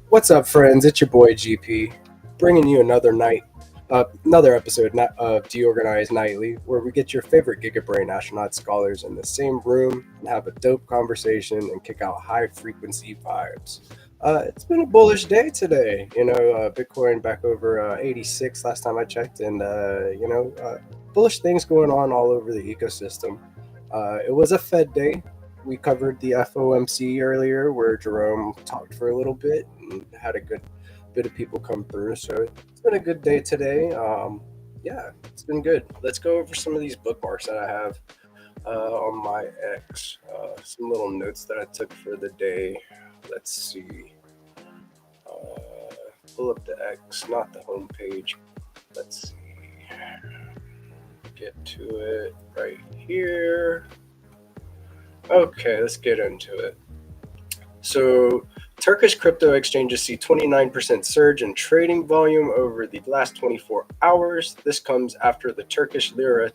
What's up, friends? It's your boy GP, bringing you another episode of DeOrganized Nightly, where we get your favorite GigaBrain astronaut scholars in the same room and have a dope conversation and kick out high-frequency vibes. It's been a bullish day today. Bitcoin back over 86 last time I checked, and bullish things going on all over the ecosystem. It was a Fed day. We covered the FOMC earlier, where Jerome talked for a little bit and had a good bit of people come through. So it's been a good day today. It's been good. Let's go over some of these bookmarks that I have on my X. Some little notes that I took for the day. Let's see. Pull up the X, not the home page. Let's see. Get to it right here. Okay, let's get into it. So, Turkish crypto exchanges see 29% surge in trading volume over the last 24 hours. This comes after the Turkish lira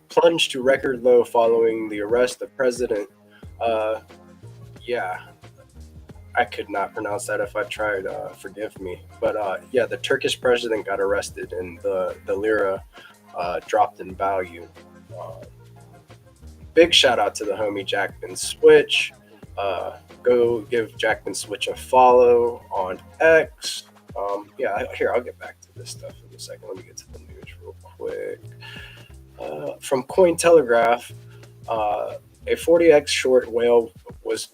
plunged to record low following the arrest of President. I could not pronounce that if I tried. Forgive me. But the Turkish president got arrested, and the lira dropped in value. Big shout out to the homie Jackman Switch. Go give Jackman Switch a follow on X. Here, I'll get back to this stuff in a second. Let me get to the news real quick. From Cointelegraph, a 40x short whale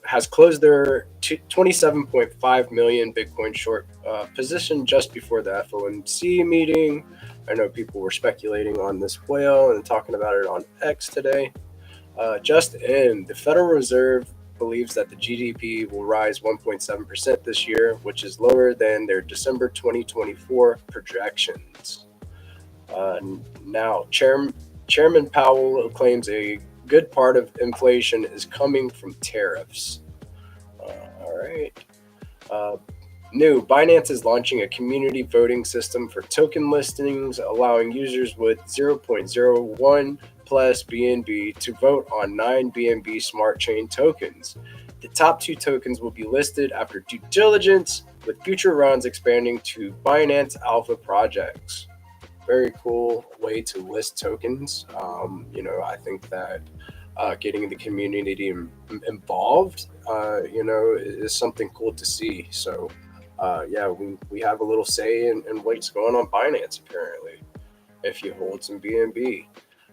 has closed their 27.5 million Bitcoin short position just before the FOMC meeting. I know people were speculating on this whale and talking about it on X today. The Federal Reserve believes that the GDP will rise 1.7% this year, which is lower than their December 2024 projections. Now, Chairman Powell claims a good part of inflation is coming from tariffs. All right. New, Binance is launching a community voting system for token listings, allowing users with 0.01 plus BNB to vote on 9 BNB Smart Chain tokens. The top 2 tokens will be listed after due diligence, with future rounds expanding to Binance Alpha projects. Very cool way to list tokens. I think that getting the community involved, is something cool to see. So, we have a little say in what's going on Binance, apparently, if you hold some BNB.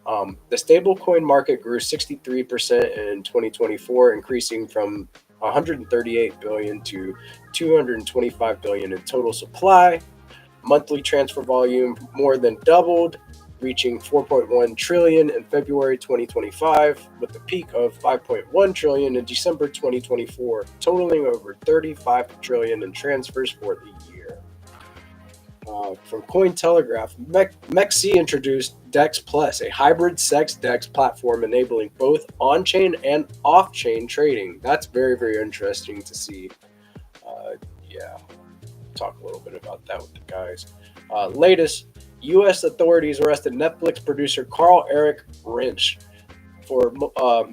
The stablecoin market grew 63% in 2024, increasing from 138 billion to 225 billion in total supply. Monthly transfer volume more than doubled, reaching 4.1 trillion in February 2025, with a peak of 5.1 trillion in December 2024, totaling over 35 trillion in transfers for the year. From Cointelegraph, MEXC introduced DEX Plus, a hybrid CEX DEX platform enabling both on-chain and off-chain trading. That's very, very interesting to see. Talk a little bit about that with the guys. Latest, U.S. authorities arrested Netflix producer Carl Eric Rinch for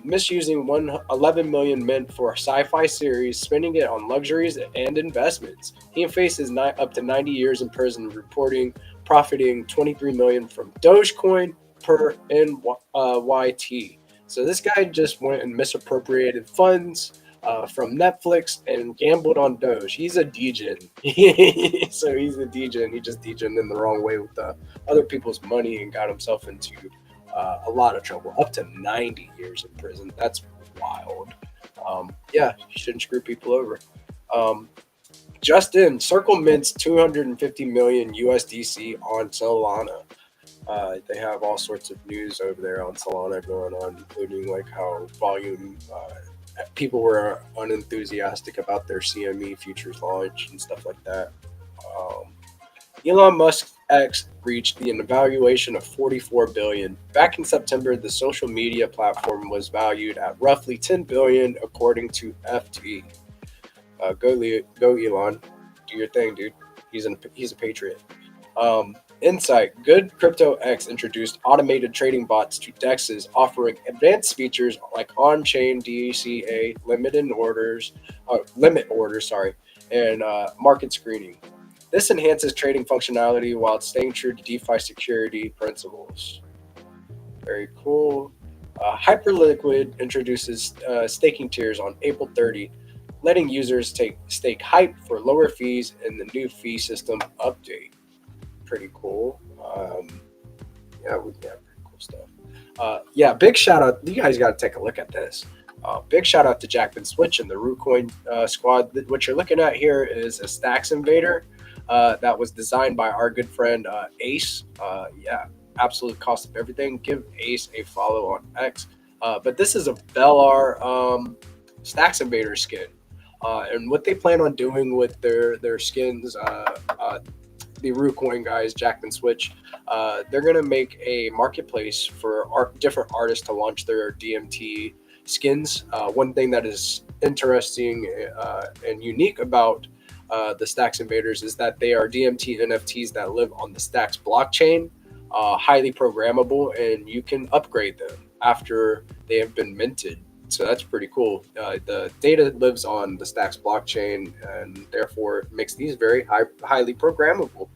misusing 11 million mint for a sci-fi series, spending it on luxuries and investments. He faces up to 90 years in prison, reporting profiting 23 million from Dogecoin per NYT. So this guy just went and misappropriated funds from Netflix and gambled on Doge. He's a degen. So he's a degen. He just degened in the wrong way with other people's money and got himself into a lot of trouble. Up to 90 years in prison. That's wild. Yeah, you shouldn't screw people over. Just in, Circle mints 250 million USDC on Solana. They have all sorts of news over there on Solana going on, including like how volume people were unenthusiastic about their CME futures launch and stuff like that. Um, Elon Musk's X reached an evaluation of 44 billion. Back in September, the social media platform was valued at roughly 10 billion, according to FT. Go Elon, do your thing, dude. He's a patriot. Insight: Good Crypto X introduced automated trading bots to DEXs, offering advanced features like on-chain DCA limit orders, and market screening. This enhances trading functionality while staying true to DeFi security principles. Very cool. Hyperliquid introduces staking tiers on April 30, letting users stake hype for lower fees in the new fee system update. Pretty cool. Yeah, we got pretty cool stuff. Yeah, big shout out. You guys got to take a look at this. Big shout out to Jackman Switch and the Rucoin squad. What you're looking at here is a Stacks Invader that was designed by our good friend Ace. Yeah, absolute cost of everything. Give Ace a follow on X. But this is a Velar Stacks Invader skin. And what they plan on doing with their skins, the Rucoin guys, Jackman Switch, they're going to make a marketplace for different artists to launch their DMT skins. One thing that is interesting and unique about the Stacks Invaders is that they are DMT NFTs that live on the Stacks blockchain, highly programmable, and you can upgrade them after they have been minted. So that's pretty cool. The data lives on the Stacks blockchain, and therefore makes these very highly programmable.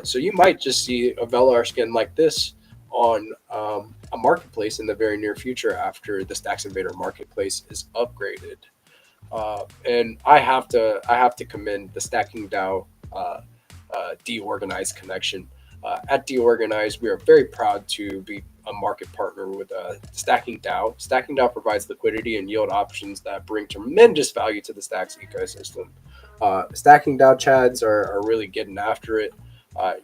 So you might just see a Velar skin like this on a marketplace in the very near future after the Stacks Invader marketplace is upgraded. And I have to commend the Stacking DAO DeOrganized connection. At DeOrganized, we are very proud to be a market partner with Stacking DAO. Stacking DAO provides liquidity and yield options that bring tremendous value to the Stacks ecosystem. Stacking DAO Chads are really getting after it.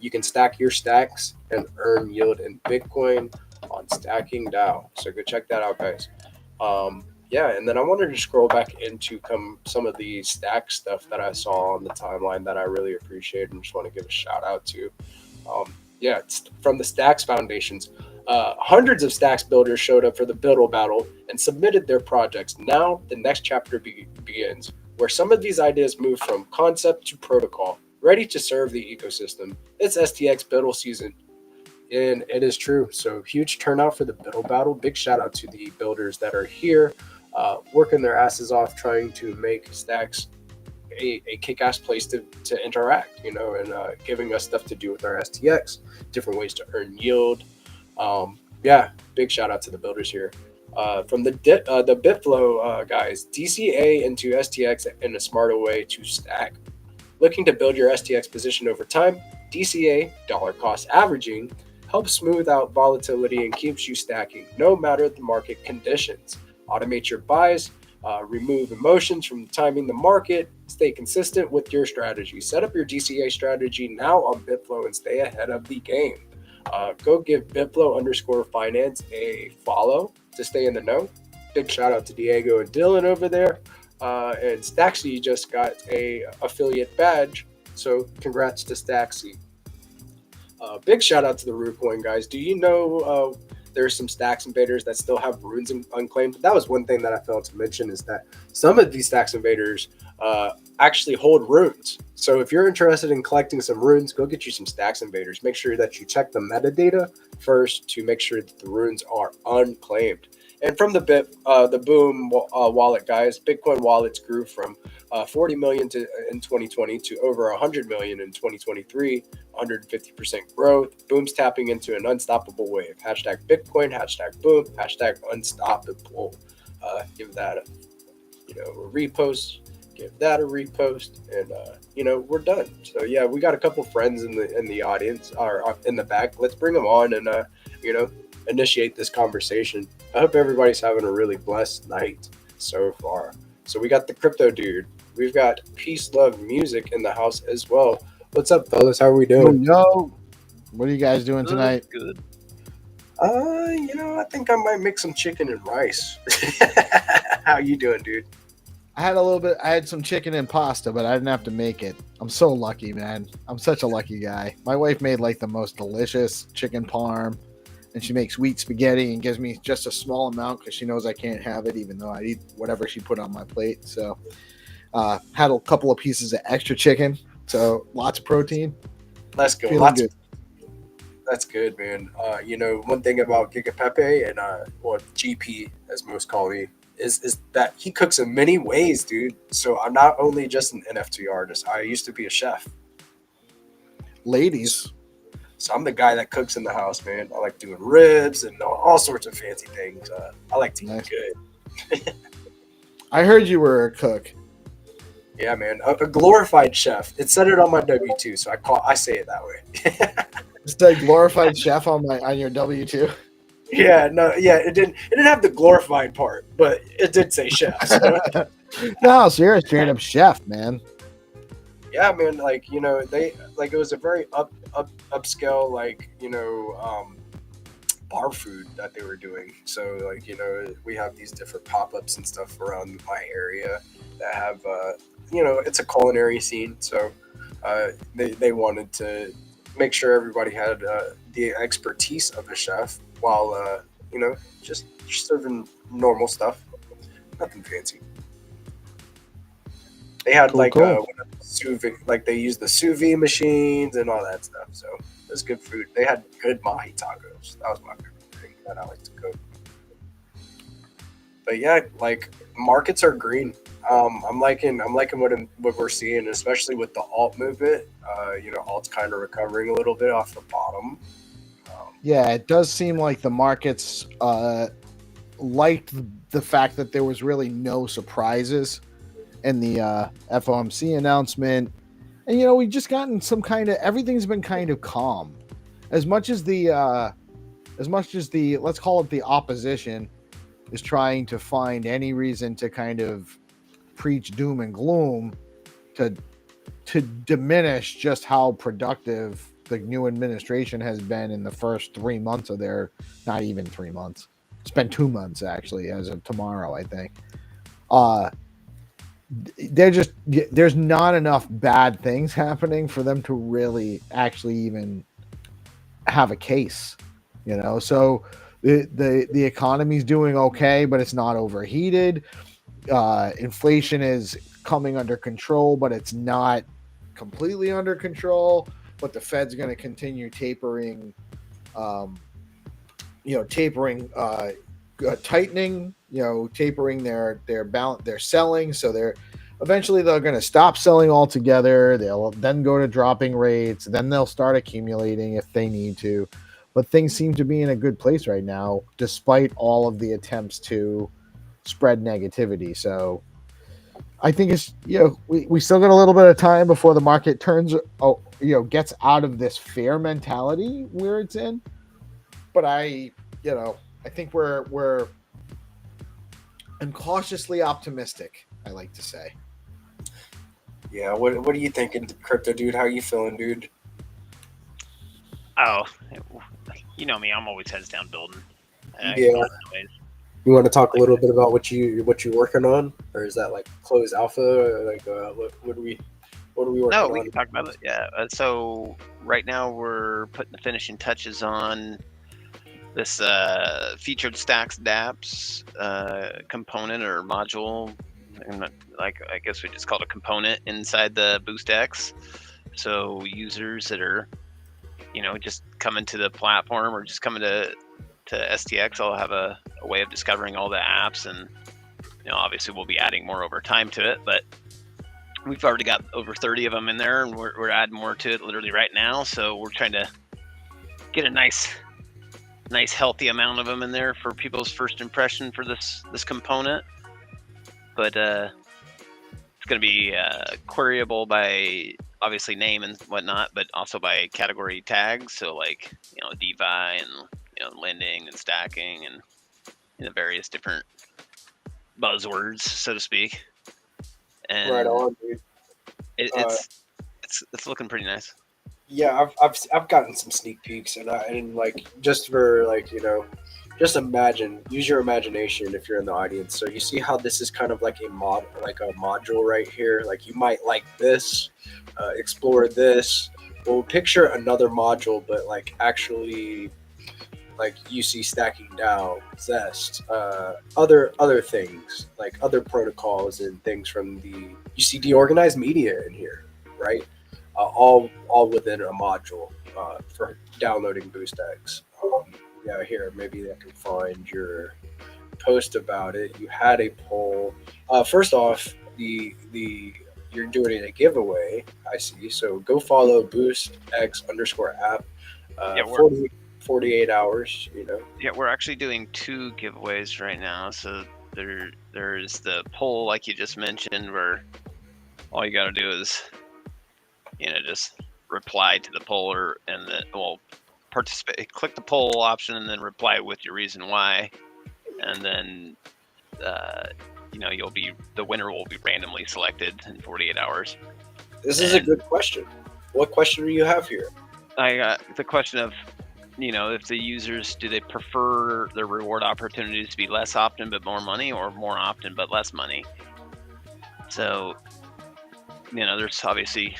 You can stack your stacks and earn yield in Bitcoin on Stacking DAO. So go check that out, guys. Yeah, and then I wanted to scroll back into some of the stack stuff that I saw on the timeline that I really appreciate and just want to give a shout out to. Yeah, it's from the Stacks Foundations. Hundreds of Stacks builders showed up for the Build Battle and submitted their projects. Now the next chapter begins, where some of these ideas move from concept to protocol, ready to serve the ecosystem. It's STX Build season, and it is true. So huge turnout for the Build Battle. Big shout out to the builders that are here, working their asses off, trying to make Stacks a kick-ass place to interact, and giving us stuff to do with our STX, different ways to earn yield. Yeah, big shout out to the builders here. From the Bitflow guys, DCA into STX in a smarter way to stack. Looking to build your STX position over time, DCA, dollar cost averaging, helps smooth out volatility and keeps you stacking no matter the market conditions. Automate your buys, remove emotions from timing the market, stay consistent with your strategy. Set up your DCA strategy now on Bitflow and stay ahead of the game. Go give Bitflow_finance a follow to stay in the know. Big shout out to Diego and Dylan over there. And Staxy just got a affiliate badge, so congrats to Staxy. Big shout out to the Rucoin guys. Do you know there's some Stacks Invaders that still have runes unclaimed? That was one thing that I failed to mention, is that some of these Stacks Invaders actually hold runes. So if you're interested in collecting some runes, go get you some Stacks Invaders. Make sure that you check the metadata first to make sure that the runes are unclaimed. And from the Boom wallet guys, Bitcoin wallets grew from 40 million in 2020 to over 100 million in 2023, 150% growth. Boom's tapping into an unstoppable wave. Hashtag Bitcoin, hashtag Boom, hashtag unstoppable. Give that a repost. Give that a repost, and we're done. So yeah, we got a couple friends in the audience or in the back. Let's bring them on and initiate this conversation. I hope everybody's having a really blessed night so far. So we got the crypto dude. We've got Peace Love Music in the house as well. What's up, fellas? How are we doing? Yo, what are you guys doing tonight? Good. I think I might make some chicken and rice. How you doing, dude? I had some chicken and pasta, but I didn't have to make it. I'm so lucky, man. I'm such a lucky guy. My wife made like the most delicious chicken parm, and she makes wheat spaghetti and gives me just a small amount because she knows I can't have it, even though I eat whatever she put on my plate. So, had a couple of pieces of extra chicken, so lots of protein. That's good. Good. That's good, man. One thing about Giga Pepe and or GP, as most call me, is that he cooks in many ways, dude. So I'm not only just an NFT artist. I used to be a chef. Ladies. So I'm the guy that cooks in the house, man. I like doing ribs and all sorts of fancy things. I like to eat good. I heard you were a cook. Yeah, man. A glorified chef. It said it on my W-2, so I say it that way. It's like glorified chef on your W-2. Yeah, it didn't have the glorified part, but it did say chef. So. No, so you're a straight up chef, man. Yeah, man. It was a very upscale, bar food that they were doing. So we have these different pop-ups and stuff around my area that have it's a culinary scene. So they wanted to make sure everybody had the expertise of a chef while just serving normal stuff, nothing fancy. They had cool. Sous vide, they used the sous vide machines and all that stuff. So it was good food. They had good mahi tacos. That was my favorite thing that I like to cook. But yeah, markets are green. I'm liking what we're seeing, especially with the alt movement. Alt's kind of recovering a little bit off the bottom. Yeah, it does seem like the markets liked the fact that there was really no surprises in the FOMC announcement. And, we just gotten everything's been kind of calm. As much as the, let's call it the opposition, is trying to find any reason to kind of preach doom and gloom to diminish just how productive the new administration has been in the first 3 months of not even 3 months. It's been 2 months actually, as of tomorrow, I think. There's not enough bad things happening for them to really actually even have a case, So the economy's doing okay, but it's not overheated. Inflation is coming under control, but it's not completely under control. But the Fed's going to continue tightening, tapering their balance, their selling. So they're going to stop selling altogether. They'll then go to dropping rates. Then they'll start accumulating if they need to. But things seem to be in a good place right now, despite all of the attempts to spread negativity. So I think it's, we still got a little bit of time before the market gets out of this fear mentality where it's in. But I think I'm cautiously optimistic, I like to say. Yeah, what are you thinking, crypto dude? How are you feeling, dude? Oh, you know me. I'm always heads down building. Yeah. You want to talk a little bit about what you're working on, or is that closed alpha? Or what are we working on? No, we can talk about it. Yeah. So right now we're putting the finishing touches on this featured stacks dApps component or module. I guess we just call it a component inside the BoostX. So users that are, just coming to the platform or just coming to to STX, I'll have a way of discovering all the apps, and obviously we'll be adding more over time to it, but we've already got over 30 of them in there, and we're adding more to it literally right now. So we're trying to get a nice healthy amount of them in there for people's first impression for this component. But it's going to be queryable by obviously name and whatnot, but also by category tags. So like DeFi and lending and stacking and various different buzzwords, so to speak. And Right on, dude. it's looking pretty nice. Yeah, I've gotten some sneak peeks, and like just for like just use your imagination if you're in the audience. So you see how this is kind of like a module right here. Like you might like this, explore this. Well, picture another module, but like actually like UC stacking DAO, Zest, other things like other protocols and things from you see DeOrganized Media in here, right? All within a module for downloading BoostX. Yeah, here maybe I can find your post about it. You had a poll. First off, you're doing a giveaway. I see. So go follow BoostX_app. Yeah, 48 hours. Yeah, we're actually doing 2 giveaways right now. So there's the poll like you just mentioned, where all you got to do is just reply to the poll, and then participate. Click the poll option and then reply with your reason why, and then the winner will be randomly selected in 48 hours. This is a good question. What question do you have here? I got the question of if the users, do they prefer their reward opportunities to be less often but more money, or more often but less money? So there's obviously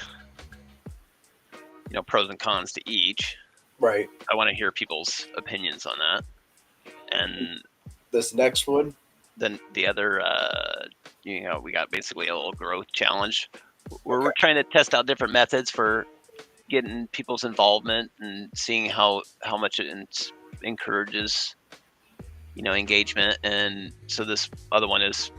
pros and cons to each. Right. I want to hear people's opinions on that. And this next one, then the other, we got basically a little growth challenge where we're trying to test out different methods for getting people's involvement and seeing how much it encourages, engagement. And so this other one is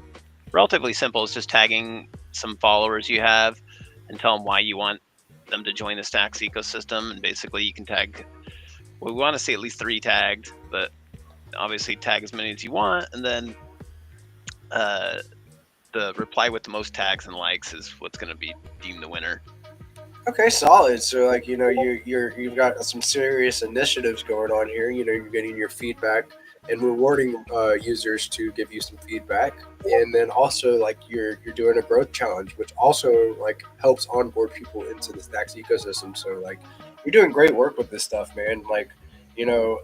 relatively simple. It's just tagging some followers you have and tell them why you want them to join the Stacks ecosystem. And basically you can tag, we want to see at least 3 tagged, but obviously tag as many as you want. And then the reply with the most tags and likes is what's going to be deemed the winner. Okay, solid. So like you've got some serious initiatives going on here. You're getting your feedback and rewarding users to give you some feedback, and then also like you're doing a growth challenge, which also like helps onboard people into the Stacks ecosystem. So like you're doing great work with this stuff, man. Like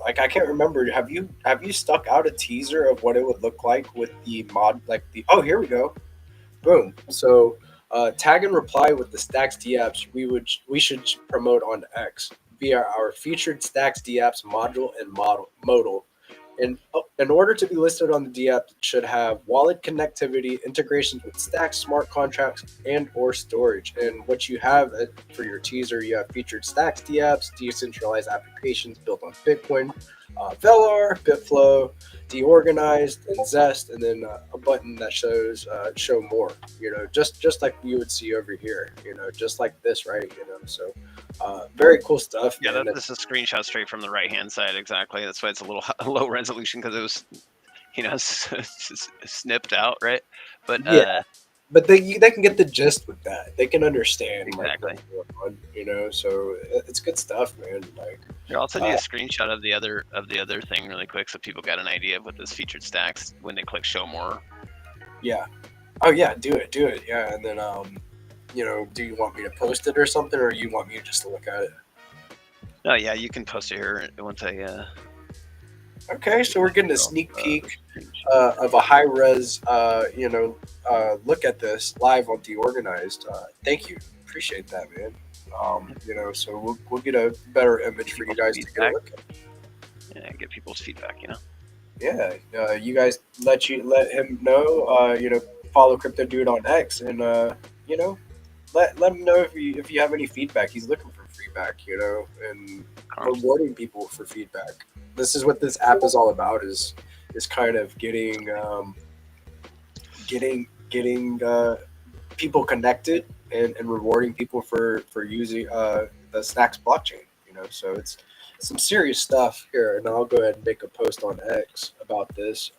like I can't remember. Have you stuck out a teaser of what it would look like with the mod? Like oh, here we go, boom. So. Tag and reply with the Stacks DApps we should promote on X via our featured Stacks DApps module and modal. And in order to be listed on the DApp, it should have wallet connectivity, integrations with Stacks, smart contracts, and/or storage. And what you have for your teaser, you have featured Stacks DApps, decentralized applications built on Bitcoin, Velar, Bitflow, DeOrganized, and Zest, and then a button that shows show more. Just like you would see over here. Just like this, right? So very cool stuff. Yeah, man. this is a screenshot straight from the right hand side. Exactly. That's why it's a little low resolution, because it was, snipped out, right? But yeah. But they can get the gist with that. They can understand exactly. What's going on, so it's good stuff, man. Like here, I'll send you a screenshot of the other thing really quick, so people got an idea of what this featured stacks when they click show more. Yeah. Oh yeah, do it. Yeah, and then do you want me to post it or something, or you want me just to look at it? Oh yeah, you can post it here once I. Okay, so we're getting a sneak peek of a high res, look at this live on DeOrganized. Thank you, appreciate that, man. So we'll get a better image for you guys to get a look at. Yeah, get people's feedback. Yeah, you guys let him know. Follow Crypto Dude on X, and let him know if you have any feedback. He's looking for feedback, and rewarding people for feedback. this is what this app is all about, is kind of getting people connected and rewarding people for using the Stacks blockchain. So it's some serious stuff here, and I'll go ahead and make a post on X about this.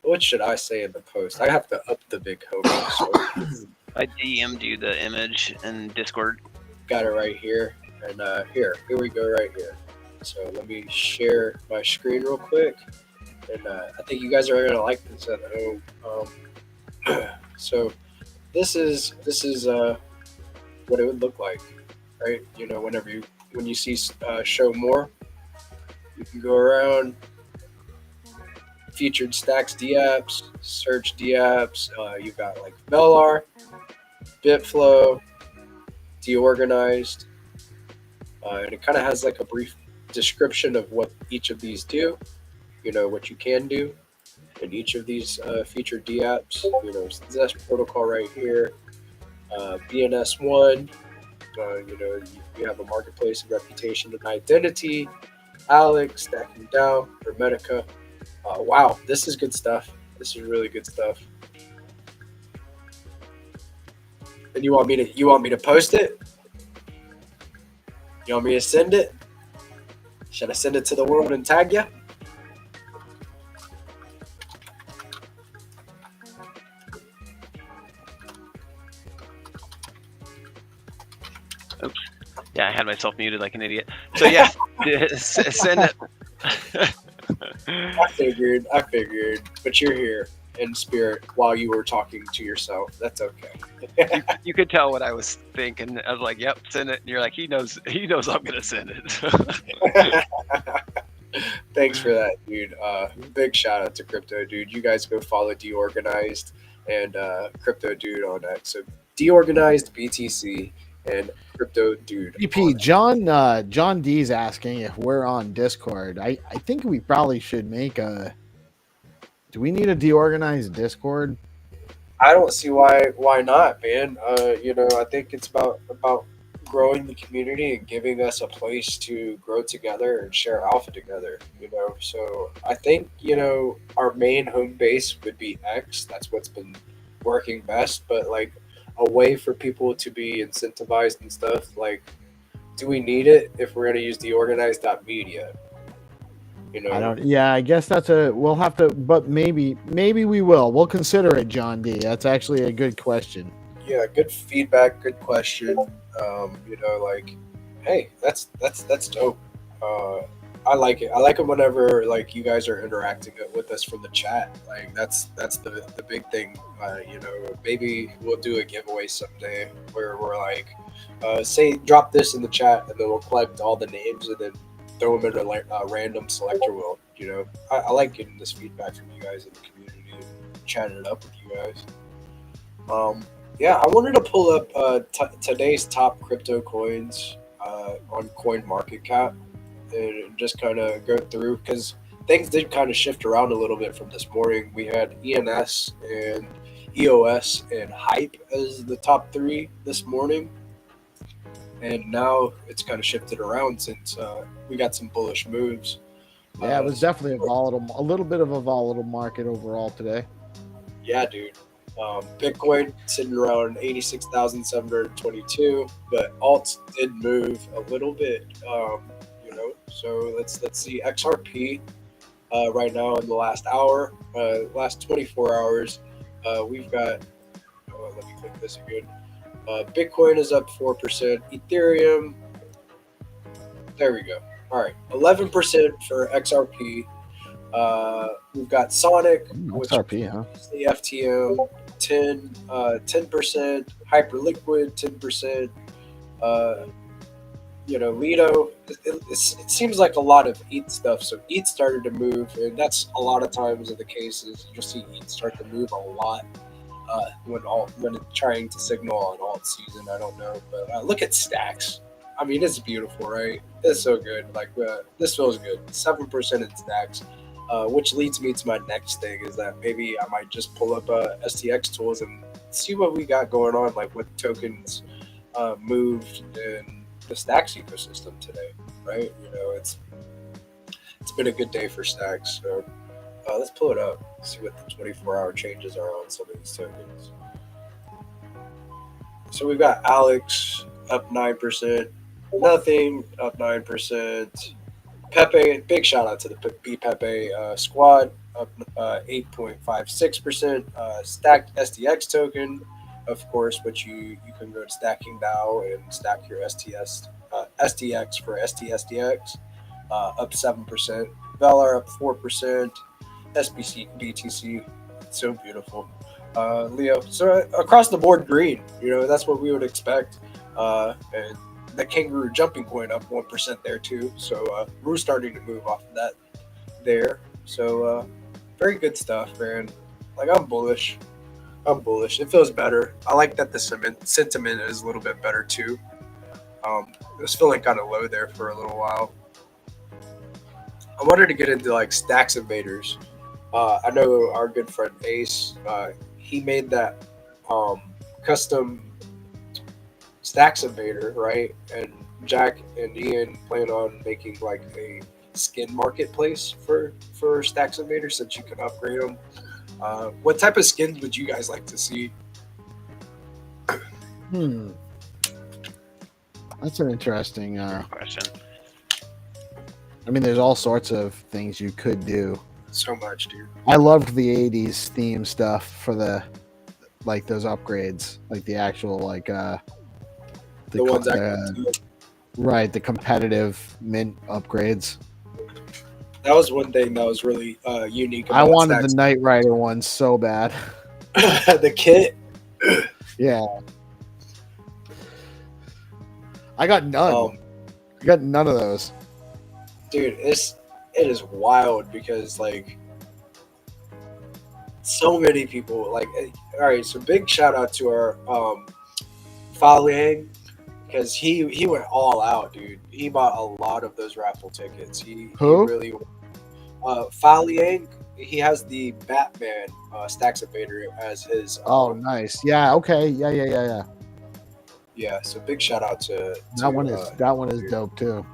What should I say in the post? I have to up the big homie. So I DM'd you the image in Discord. got it right here, and here we go right here. So let me share my screen real quick, and I think you guys are gonna like this at home. So this is what it would look like, right? When you see show more, you can go around, featured stacks DApps, search DApps. You've got like Velar, Bitflow, DeOrganized, and it kind of has like a brief description of what each of these do. What you can do in each of these featured DApps. Zest protocol right here, BNS1. You have a marketplace of reputation and identity. Alex, Stacking Down, Hermetica. Wow, this is good stuff. This is really good stuff. And you want me to post it? You want me to send it? Should I send it to the world and tag you? Oops. Yeah, I had myself muted like an idiot. So yeah, send it. I figured, but you're here in spirit while you were talking to yourself. That's okay. You could tell what I was thinking. I was like, "Yep, send it." And you're like, "He knows I'm gonna send it." Thanks for that, dude. Big shout out to Crypto Dude. You guys go follow DeOrganized and Crypto Dude on X. So DeOrganized BTC and Crypto Dude. EP John D's asking if we're on Discord. I think we probably should make a. Do we need a DeOrganized Discord? I don't see why not, man. I think it's about growing the community and giving us a place to grow together and share alpha together. So I think our main home base would be X. That's what's been working best, but like a way for people to be incentivized and stuff. Like, do we need it if we're gonna use DeOrganized.media? I don't. Yeah, I guess we'll have to. But maybe we will. We'll consider it, John D. That's actually a good question. Yeah, good feedback, good question. Like, hey, that's dope. I like it. I like it whenever like you guys are interacting with us from the chat. Like that's the big thing. Maybe we'll do a giveaway someday where we're like, say drop this in the chat, and then we'll collect all the names and then throw them in a random selector wheel. I like getting this feedback from you guys in the community and chatting it up with you guys. Yeah, I wanted to pull up today's top crypto coins on CoinMarketCap and just kind of go through, because things did kind of shift around a little bit from this morning. We had ENS and EOS and Hype as the top three this morning, and now it's kind of shifted around since we got some bullish moves. Yeah, it was definitely a little bit of a volatile market overall today. Yeah, dude. Bitcoin sitting around 86,722, but alts did move a little bit. So let's see XRP right now in the last hour, last 24 hours. We've got. Let me click this again. Bitcoin is up 4%. Ethereum. There we go. All right, 11% for XRP. We've got Sonic, which XRP, huh? is the FTM, 10%, Hyperliquid, 10%. Lido. It seems like a lot of ETH stuff. So ETH started to move, and that's a lot of times the case is you'll see ETH start to move a lot when it's trying to signal on alt season. I don't know, but look at Stacks. I mean, it's beautiful, right? It's so good. Like this feels good. 7% in Stacks. Which leads me to my next thing is that maybe I might just pull up STX tools and see what we got going on, like what tokens moved in the Stacks ecosystem today, right? It's it's been a good day for stacks. So let's pull it up. See what the 24-hour changes are on some of these tokens. So we've got Alex up 9%, Nothing up 9%. Pepe, big shout out to the B Pepe squad, up 8.56%. Stacked SDX token, of course, which you can go to Stacking now and stack your SDX for STSDX, up 7%. Velar up 4%. SBC BTC, so beautiful. Leo, so across the board green, that's what we would expect. And the kangaroo jumping coin up 1% there too. So we're starting to move off of that there. So very good stuff, man. Like I'm bullish. It feels better. I like that the sentiment is a little bit better too. It was feeling kind of low there for a little while. I wanted to get into like Stacks Invaders. I know our good friend Ace, he made that custom Stacks Invader, right? And Jack and Ian plan on making like a skin marketplace for Stacks Invader since you can upgrade them. What type of skins would you guys like to see? That's an interesting question. I mean, there's all sorts of things you could do. So much, dude. I loved the 80s theme stuff for those upgrades, like the actual the ones right, the competitive mint upgrades. That was one thing that was really unique. I wanted the Knight Rider one so bad. The kit. Yeah. I got none. I got none of those. Dude, it is wild because like so many people all right, so big shout out to our Fa Liang, because he went all out, dude. He bought a lot of those raffle tickets. He really Fa Liang, he has the Batman Stacks Invader as his oh nice. Yeah, okay. Yeah. Yeah, so big shout out to that one is dope too.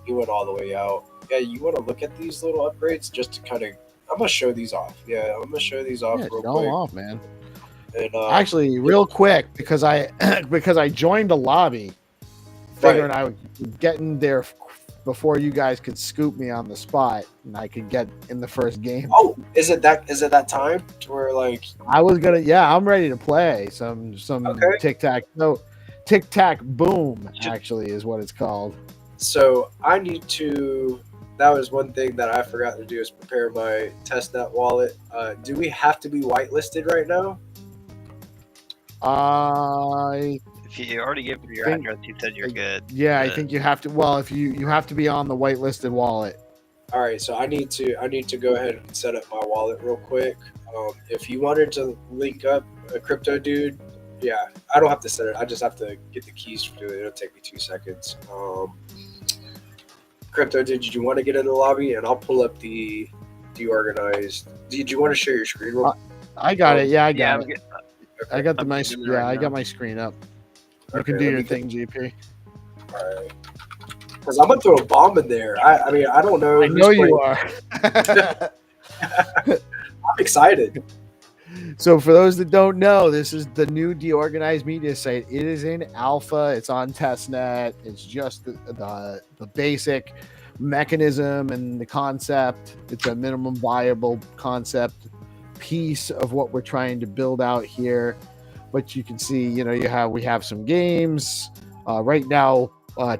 He went all the way out. Yeah, you want to look at these little upgrades just to kind of. I'm gonna show these off. Yeah, I'm gonna show these off real quick. Off, man. And, actually, real quick, because I joined a lobby, figuring I would get in there before you guys could scoop me on the spot, and I could get in the first game. Oh, is it that time to where like I was gonna? Yeah, I'm ready to play some tic tac. No, tic tac boom. Actually, is what it's called. So I need to. That was one thing that I forgot to do is prepare my testnet wallet. Do we have to be whitelisted right now? If you already gave your address, you said you're good. Yeah, I think you have to. Well, if you have to be on the whitelisted wallet. All right, so I need to go ahead and set up my wallet real quick. If you wanted to link up a crypto dude, yeah, I don't have to set it. I just have to get the keys to it. It'll take me 2 seconds. Crypto, did you want to get in the lobby? And I'll pull up the DeOrganized. Did you want to share your screen? I got it. Yeah, I got it. Okay. I got I got my screen up. You can do your thing, GP. All right. Because I'm gonna throw a bomb in there. I mean, I don't know. I know you are. I'm excited. So for those that don't know, this is the new DeOrganized Media site. It is in alpha. It's on testnet. It's just the basic mechanism and the concept. It's a minimum viable concept piece of what we're trying to build out here. But you can see, we have some games right now.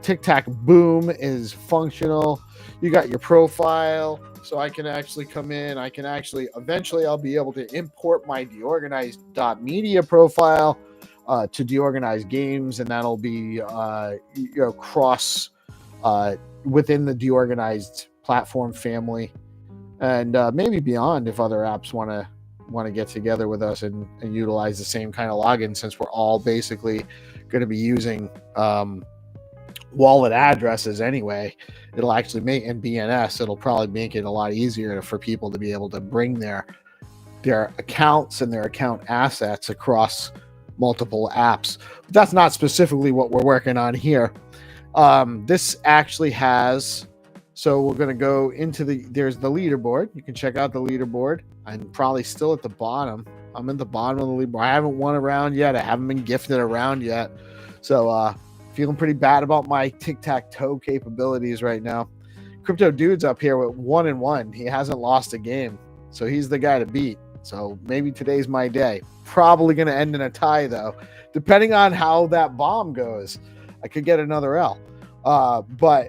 Tic Tac Boom is functional. You got your profile. So I can actually come in. Eventually I'll be able to import my DeOrganized.media profile to DeOrganized Games, and that'll be cross within the DeOrganized platform family, and maybe beyond if other apps want to get together with us and utilize the same kind of login, since we're all basically going to be using wallet addresses anyway. It'll actually make in BNS. It'll probably make it a lot easier for people to be able to bring their accounts and their account assets across multiple apps. But that's not specifically what we're working on here. This actually has So we're gonna go into there's the leaderboard. You can check out the leaderboard. I'm probably still at the bottom. I'm at the bottom of the leaderboard. I haven't won a round yet. I haven't been gifted a round yet. So feeling pretty bad about my tic-tac-toe capabilities right now. Crypto Dude's up here with 1-1. He hasn't lost a game. So he's the guy to beat. So maybe today's my day. Probably gonna end in a tie though. Depending on how that bomb goes. I could get another L. But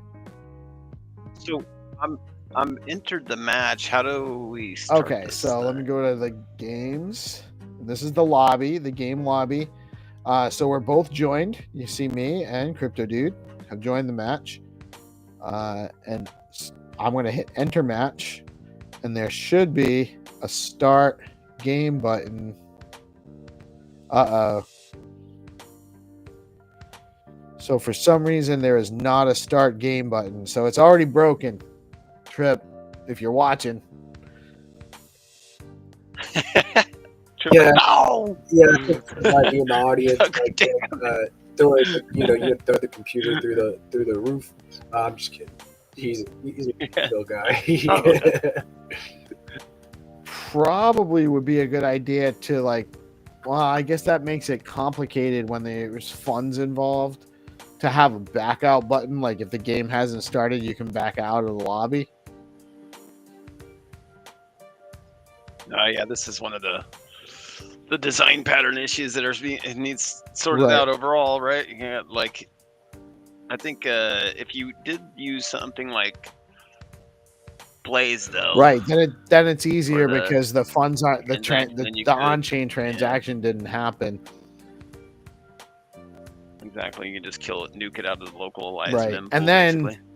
So I'm entered the match. How do we start okay, this so let me thing? go to the games. This is the lobby, the game lobby. So we're both joined. You see me and Crypto Dude have joined the match. And I'm going to hit enter match. And there should be a start game button. Uh-oh. So for some reason, there is not a start game button. So it's already broken. Trip, if you're watching. Yeah. No. Yeah, I think there might be in the audience. Okay, Like, damn. throwing, you throw the computer through the roof. I'm just kidding. He's a real guy. Probably would be a good idea to well, I guess that makes it complicated when there's funds involved to have a back out button. Like if the game hasn't started, you can back out of the lobby. Oh yeah, this is one of the design pattern issues that it needs sorted Right. out overall, right? Yeah, like I think if you did use something like Blaze though, Right. Then it's easier the because the funds aren't transaction, then you the could- on-chain transaction didn't happen. exactly, you can just kill it, nuke it out of the localized Right. mempool, And then basically.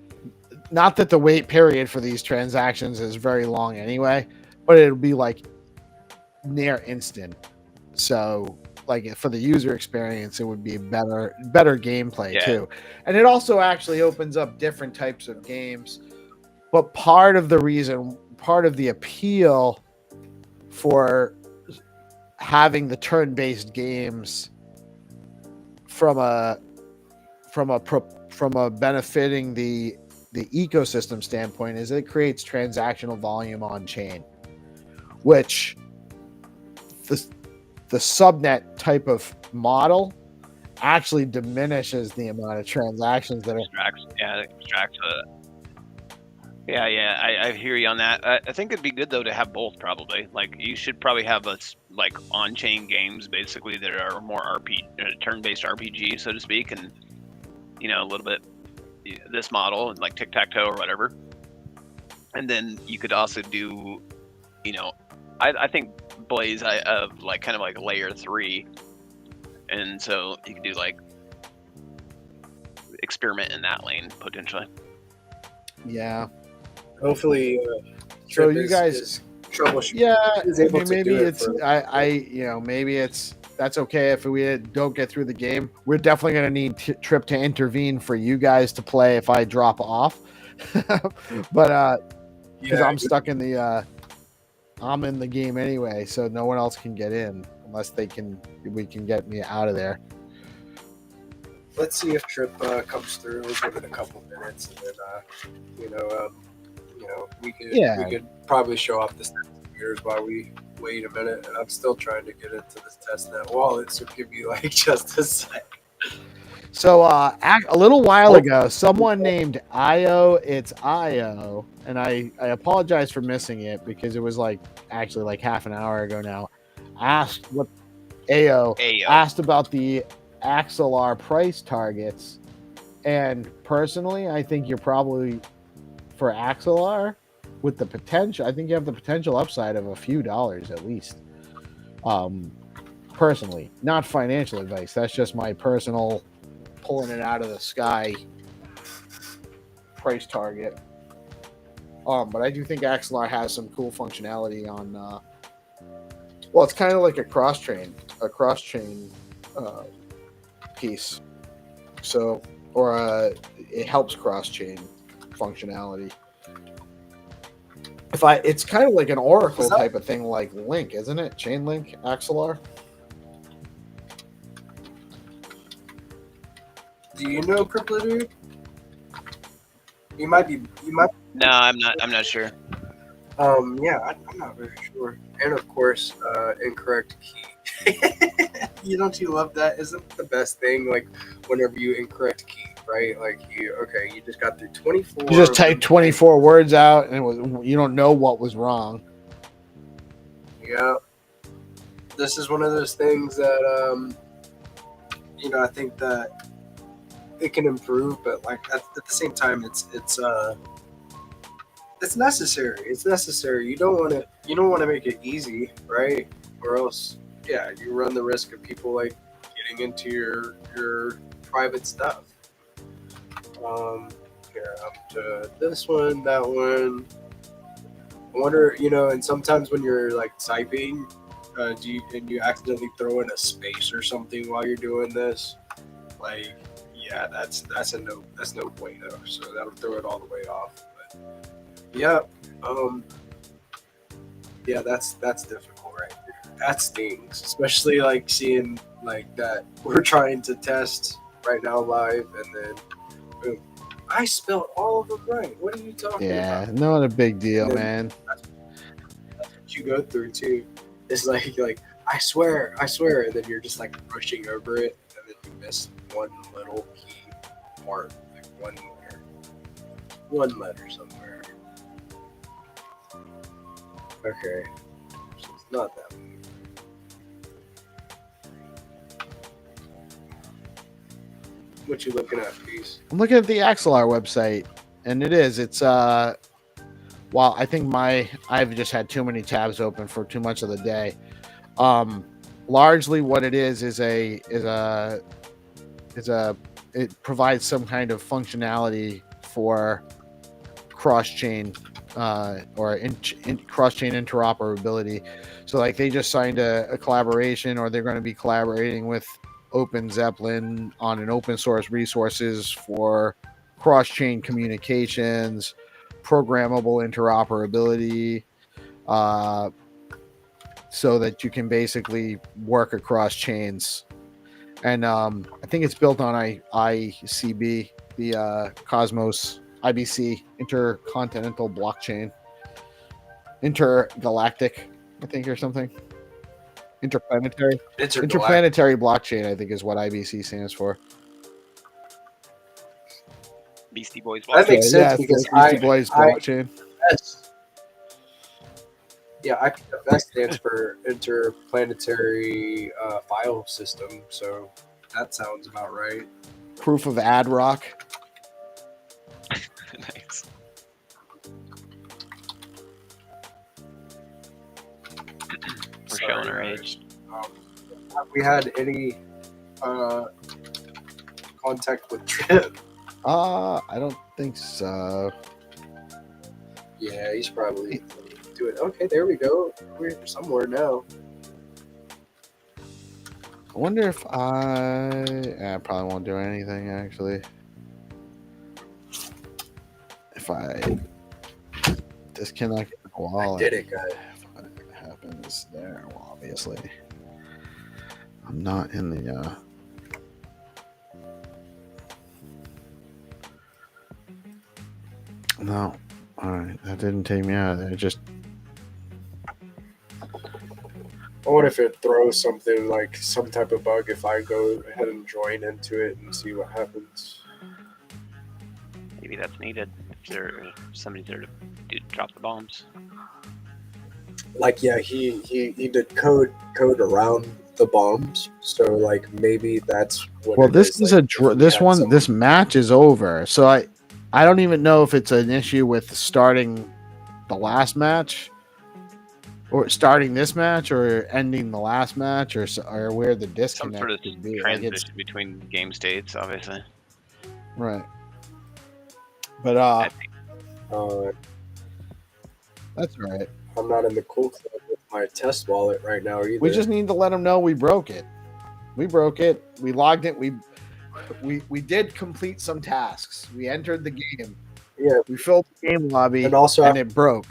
not that the wait period for these transactions is very long anyway, but it'll be like near instant. So like for the user experience, it would be better gameplay Yeah. too. And it also actually opens up different types of games. But part of the appeal for having the turn-based games from a benefiting the ecosystem standpoint is it creates transactional volume on chain, which the subnet type of model actually diminishes the amount of transactions that are Extracts. Yeah, I hear you on that. I think it'd be good though to have both. Probably, like you should probably have like on-chain games basically that are more turn-based RPG, so to speak, and a little bit this model like tic-tac-toe or whatever. And then you could also do, I think Blaze of like kind of like layer 3, and so you could do like experiment in that lane potentially. yeah. Hopefully, So Trip you guys is troubleshooting. Yeah, Is able to maybe do it it's for- maybe that's okay if we don't get through the game. We're definitely gonna need Trip to intervene for you guys to play if I drop off. But because I'm stuck in I'm in the game anyway, so no one else can get in unless we can get me out of there. Let's see if Trip comes through. We'll give it a couple minutes, and then we could probably show off the computers while we wait a minute. And I'm still trying to get into this testnet wallet, so give me like just a sec. So a little while ago, someone named it's Io, and I apologize for missing it because it was actually like half an hour ago now. Asked what Ayo asked about the Axelar price targets, and personally, I think you're probably for Axelar with the potential. I think you have the potential upside of a few dollars at least. Personally, not financial advice. That's just my personal pulling it out of the sky price target. But I do think Axelar has some cool functionality on. It's kind of like a cross chain piece. So, it helps cross chain functionality. It's kind of like an Oracle type of thing, like Link, isn't it? Chainlink, Axelar. Do you know Crypto Dude? You might be. You might. No, I'm not. I'm not sure. Yeah, I'm not very sure. And of course, incorrect key. You love that? Isn't the best thing like whenever you incorrect key, right? Like you just got through 24. You just typed 24 words out, and you don't know what was wrong. Yeah, this is one of those things that I think that it can improve, but like at the same time, it's necessary. It's necessary. You don't want to make it easy, right? Or else, yeah, you run the risk of people like getting into your private stuff. Here, up to this one, that one. I wonder, and sometimes when you're like typing, you accidentally throw in a space or something while you're doing this, like, yeah, that's no bueno. So that'll throw it all the way off. But yeah, yeah, that's difficult right there. That stings, especially like seeing like that we're trying to test right now live, and then boom, I spelled all of them right. What are you talking Yeah, about? not a big deal, And then man. that's what you go through too. It's like I swear, and then you're just like rushing over it, and then you miss one little key part, like one letter somewhere. Okay, so it's not that one. What you looking at, please? I'm looking at the Axelar website, and it's well, I think I've just had too many tabs open for too much of the day. Largely what it is it provides some kind of functionality for cross-chain or cross-chain interoperability. So like they just signed a collaboration, or they're going to be collaborating with Open Zeppelin on an open source resources for cross-chain communications, programmable interoperability, so that you can basically work across chains. And I think it's built on ICB, the Cosmos IBC intercontinental blockchain, intergalactic, I think, or something. Interplanetary blockchain, I think, is what IBC stands for. Beastie Boys. That makes sense Yeah, because Beastie Boys blockchain. Yeah, IPFS stands for Interplanetary File System, so that sounds about right. Proof of ad rock. Nice. We're showing our age. Have we had any contact with Trip? I don't think so. Yeah, he's probably doing. Okay, there we go. We're somewhere now. I wonder if I probably won't do anything, actually. If I disconnect the wallet, I did it, guys. what happens there? Well, obviously, I'm not in the. No, all right, that didn't take me out of there. Just I wonder if it throws something like some type of bug if I go ahead and join into it and see what happens. Maybe that's needed. If somebody's there to drop the bombs. Like, yeah, he did code around the bombs, so like maybe that's what. well, it this is like, this match is over, so I don't even know if it's an issue with starting the last match, or starting this match, or ending the last match, or where the Some disconnect sort of could be. transition between game states, obviously. Right. But I think that's all right. I'm not in the cool club with my test wallet right now either. We just need to let them know we broke it. We broke it. We logged it. We did complete some tasks. We entered the game. Yeah. We filled the game lobby, And also, it broke.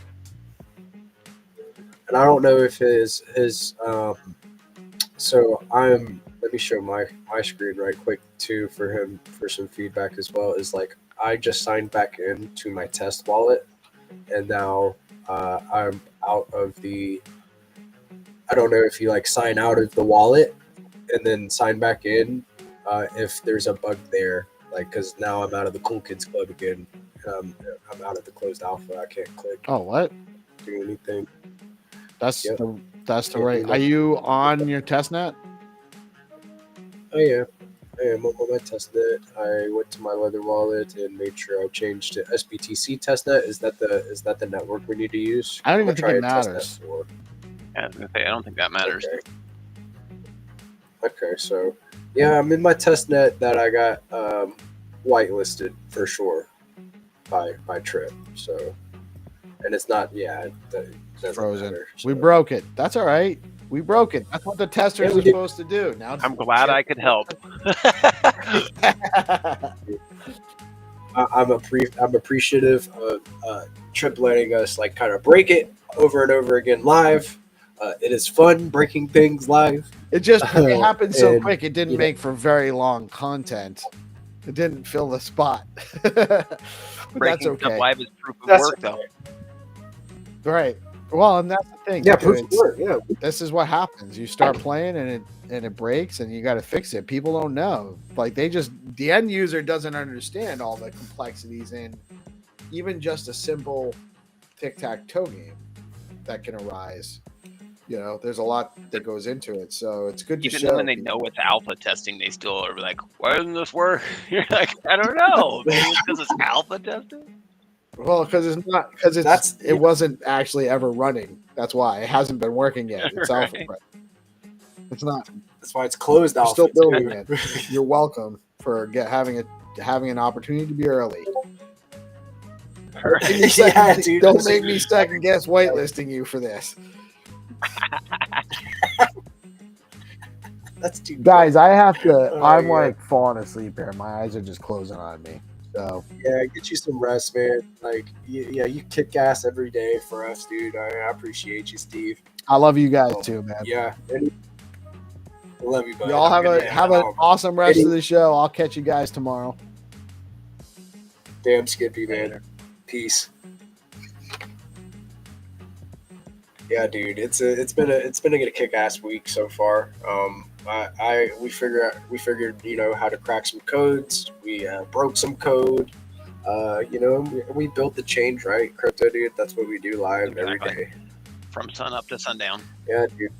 and I don't know if his so I'm let me show my screen right quick too for him for some feedback as well. Is like I just signed back into my test wallet, and now I'm out of the. I don't know if you like sign out of the wallet and then sign back in. If there's a bug there, like because now I'm out of the Cool Kids Club again. I'm out of the closed alpha. I can't click Oh, what? do anything. That's Yep. that's the Can't right. do Are nothing. you on your testnet? Oh yeah. I am on my testnet. I went to my leather wallet and made sure I changed to SBTC testnet. Is that the network we need to use? I don't I'm even gonna think try it a testnet matters. 4. I was gonna say, I don't think that matters. Okay. Okay, so yeah, I'm in my testnet that I got whitelisted for sure by Trip. So, and it's not. Yeah, it doesn't Frozen. matter. We So. broke it. That's all right. We broke it. That's what the testers Yeah, we are did. supposed to do. Now I'm glad I could help. I'm appreciative of Trip letting us like kind of break it over and over again live. It is fun breaking things live. It happened so And, quick. It didn't you know, make for very long content. It didn't fill the spot. But that's Breaking stuff okay. live is proof of That's work, though. Right. Well, and that's the thing. Yeah, too. proof of work. Yeah, This is what happens. You start playing and it breaks and you got to fix it. People don't know. Like the end user doesn't understand all the complexities in even just a simple tic-tac-toe game that can arise. You know, there's a lot that goes into it. So it's good to Even show. when they know it's alpha testing, they still are like, "Why doesn't this work?" You're like, "I don't know. Maybe it's because it's alpha testing." Well, because it wasn't actually ever running. That's why it hasn't been working yet. It's alpha. Right. Right? It's not. that's why it's closed You're alpha. still building too. it. You're welcome for having an opportunity to be early. Yeah, dude. Don't make me second guess whitelisting you for this. That's too Guys, I have to. Oh, I'm yeah. like falling asleep here. My eyes are just closing on me. So Yeah, get you some rest, man. Like, yeah, you kick ass every day for us, dude. I appreciate you, Steve. I love you guys too, man. Yeah, I love you, buddy. Y'all have an awesome rest Eddie- of the show. I'll catch you guys tomorrow. Damn Skippy, man. Peace. Yeah, dude. It's been a kick ass week so far. We figured how to crack some codes. We broke some code. We built the change, right? Crypto, dude. That's what we do live every Exactly. day. From sun up to sundown. Yeah, dude.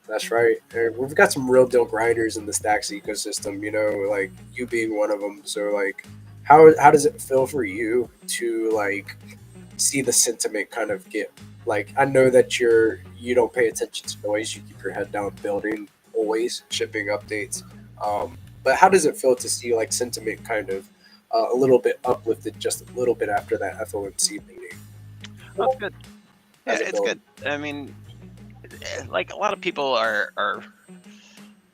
That's right. And we've got some real deal grinders in the Stacks ecosystem. Like you being one of them. So like, how does it feel for you to like see the sentiment kind of get like? I know that you don't pay attention to noise. You keep your head down, building, always shipping updates. But how does it feel to see like sentiment kind of a little bit uplifted just a little bit after that FOMC meeting? That's good. Yeah, How's it it's going? good. I mean, like a lot of people are.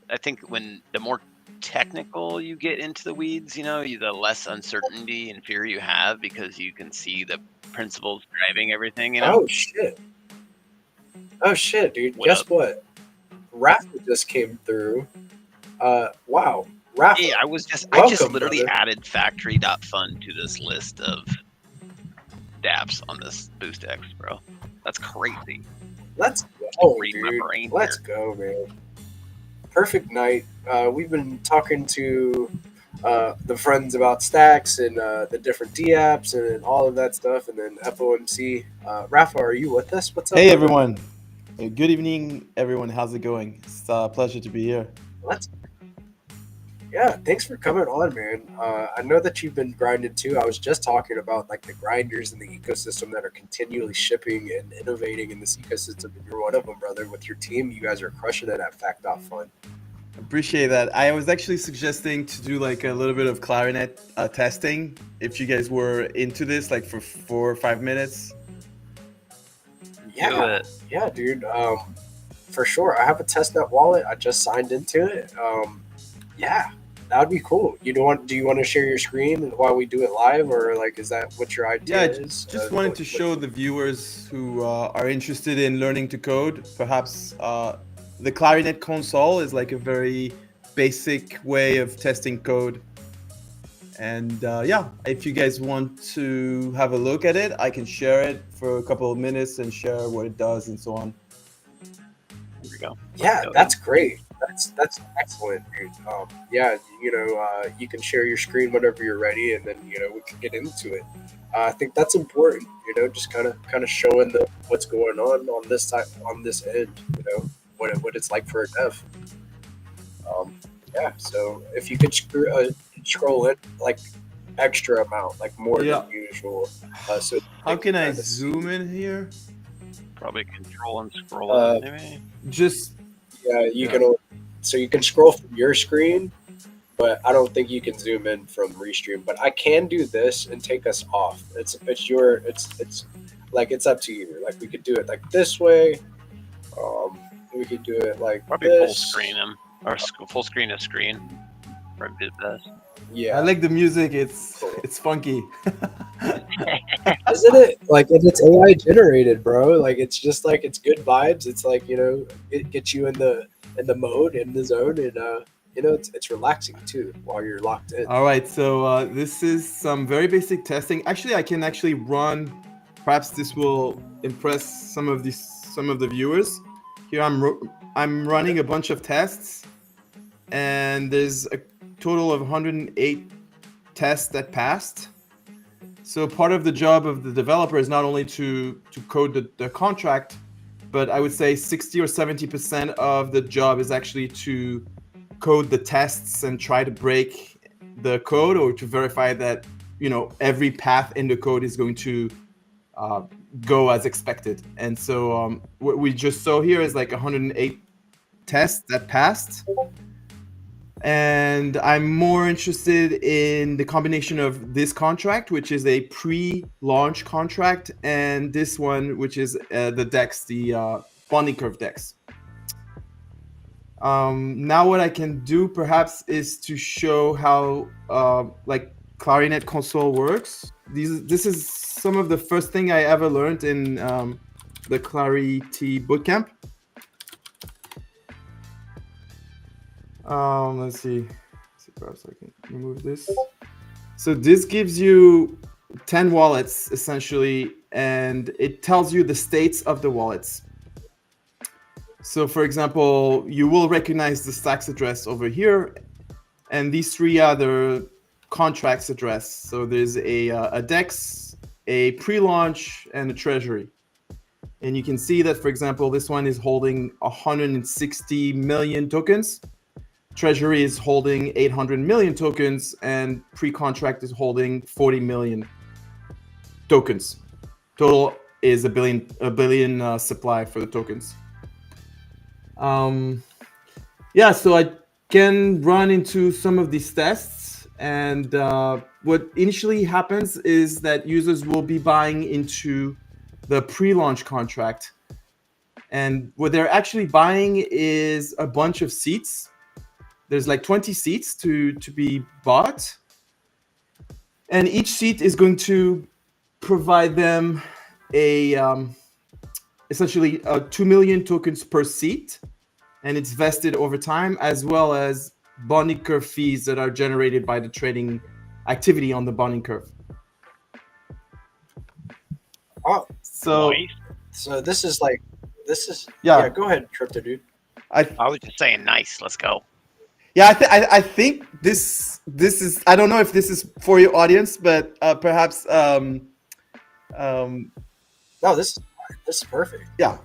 I think when the more technical you get into the weeds, the less uncertainty and fear you have because you can see the principles driving everything. Oh shit! Oh shit, dude! What Guess up? what? Rafa just came through. Wow, Rafa. Yeah, I just Welcome, literally brother. added factory.fun to this list of dApps on this BoostX, bro. That's crazy. Let's go, read my dude. brain Let's go, man. Perfect night. We've been talking to the friends about Stacks and the different D apps and all of that stuff, and then FOMC. Rafa, are you with us? What's up? Hey brother? everyone. Good evening, everyone. How's it going? It's a pleasure to be here. Yeah, thanks for coming on, man. I know that you've been grinding too. I was just talking about like the grinders in the ecosystem that are continually shipping and innovating in this ecosystem, and you're one of them, brother. With your team, you guys are crushing it at Fact.Fun. Appreciate that. I was actually suggesting to do like a little bit of clarinet testing if you guys were into this, like for 4 or 5 minutes. Yeah, yeah, dude. For sure. I have a testnet wallet. I just signed into it. Yeah, that would be cool. Do you want to share your screen while we do it live, or like is that what your idea Yeah, is? just wanted to show the viewers who are interested in learning to code, perhaps the Clarinet console is like a very basic way of testing code. And yeah, if you guys want to have a look at it, I can share it for a couple of minutes and share what it does and so on. Here we go. Yeah, Go that's great. That's excellent, dude. Yeah, you can share your screen whenever you're ready, and then we can get into it. I think that's important. Just kind of showing the what's going on this side, on this end. What it's like for a dev. Yeah. So if you could scroll in like extra amount, like more Yeah. than usual. So How can I kinda zoom in here? Probably control and scroll. Maybe. Just Yeah, you Yeah. can. So you can scroll from your screen, but I don't think you can zoom in from Restream. But I can do this and take us off. It's like it's up to you. Like we could do it like this way. We could do it like Probably this. full screen them or full screen a screen. Probably the best. Yeah, I like the music. It's funky. isn't it? Like it's AI generated, bro. Like it's just like it's good vibes. It's like it gets you in the mode, in the zone, and it's relaxing too while you're locked in. All right, so this is some very basic testing. Actually, I can actually run. Perhaps this will impress some of the viewers. Here I'm running a bunch of tests, and there's a total of 108 tests that passed. So part of the job of the developer is not only to code the contract, but I would say 60 or 70% of the job is actually to code the tests and try to break the code or to verify that every path in the code is going to go as expected. And so what we just saw here is like 108 tests that passed. And I'm more interested in the combination of this contract, which is a pre-launch contract, and this one, which is the DEX, the bonding curve DEX. Now what I can do perhaps is to show how like Clarinet console works. This is some of the first thing I ever learned in the Clarity bootcamp. Let's see. Perhaps I can remove this. So this gives you 10 wallets essentially, and it tells you the states of the wallets. So for example, you will recognize the stacks address over here, and these three are the contracts address. So there's a DEX, a pre-launch, and a treasury. And you can see that, for example, this one is holding 160 million tokens. Treasury is holding 800 million tokens, and pre-contract is holding 40 million tokens. Total is a billion supply for the tokens. Yeah, so I can run into some of these tests, and what initially happens is that users will be buying into the pre-launch contract, and what they're actually buying is a bunch of seats. There's like 20 seats to be bought, and each seat is going to provide them essentially 2 million tokens per seat, and it's vested over time, as well as bonding curve fees that are generated by the trading activity on the bonding curve. Oh, So Nice. so this is Yeah. Go ahead, Crypto Dude. I was just saying, nice. Let's go. yeah, I think this is, I don't know if this is for your audience, but perhaps No, this is perfect. yeah.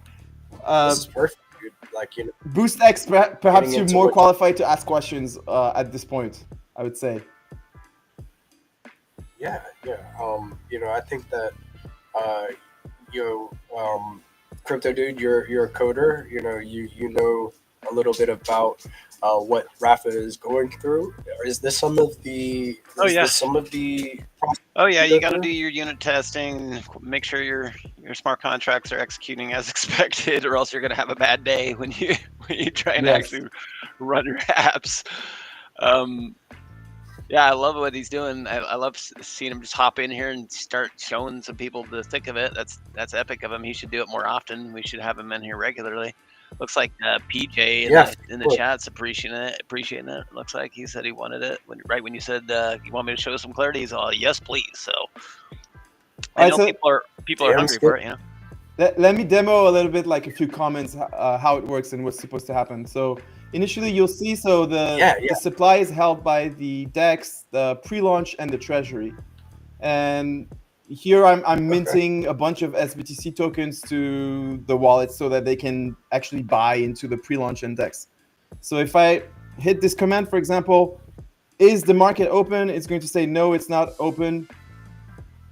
This is perfect, dude. Like BoostX, perhaps Getting you're into more what- qualified to ask questions at this point, I would say. yeah. I think that Crypto Dude, you're a coder. You know a little bit about what Rafa is going through. Is this some of the? Oh, is yeah. this some of the? Oh yeah, you got to Okay. do your unit testing. Make sure your smart contracts are executing as expected, or else you're gonna have a bad day when you try and Yes. actually run your apps. Yeah, I love what he's doing. I love seeing him just hop in here and start showing some people the thick of it. That's epic of him. He should do it more often. We should have him in here regularly. Looks like PJ in the cool. chat's appreciating it. Looks like he said he wanted it right when you said you want me to show some clarity. He's all yes, please. So I know people are hungry for it. Let me demo a little bit, like a few comments, how it works and what's supposed to happen. So initially you'll see, the supply is held by the DEX, the pre-launch, and the treasury. And here I'm minting a bunch of SBTC tokens to the wallet so that they can actually buy into the pre-launch index. So if I hit this command, for example, is the market open? It's going to say, no, it's not open.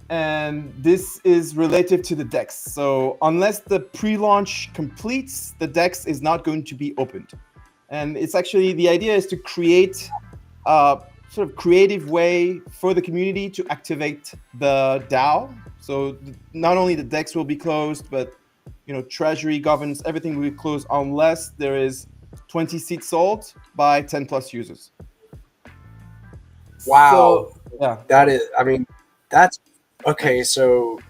And this is relative to the DEX. So unless the pre-launch completes, the DEX is not going to be opened. And it's actually, the idea is to create a sort of creative way for the community to activate the DAO. So not only the DEX will be closed, but treasury, governance, everything will be closed unless there is 20 seats sold by 10 plus users. Wow. So, yeah. That's okay. So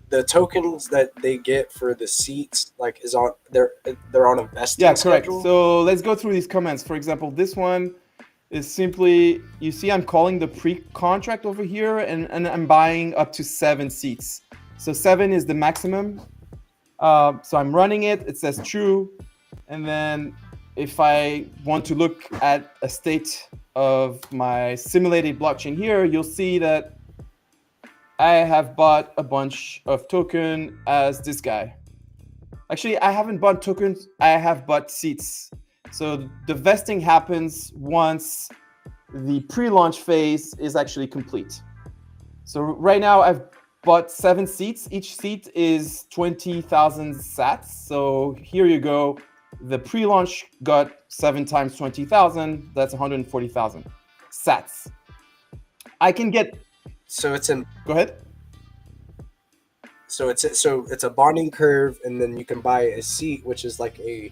the tokens that they get for the seats, like, they're on a vesting schedule? Correct. So let's go through these comments. For example, this one is simply, you see I'm calling the pre-contract over here, and I'm buying up to 7 seats. So 7 is the maximum. So I'm running it. It says true. And then if I want to look at a state of my simulated blockchain here, you'll see that I have bought a bunch of token as this guy. Actually, I haven't bought tokens. I have bought seats. So the vesting happens once the pre-launch phase is actually complete. So right now I've bought 7 seats. Each seat is 20,000 sats. So here you go. The pre-launch got 7 times 20,000. That's 140,000 sats. I can get. So Go ahead. So it's a bonding curve, and then you can buy a seat, which is like you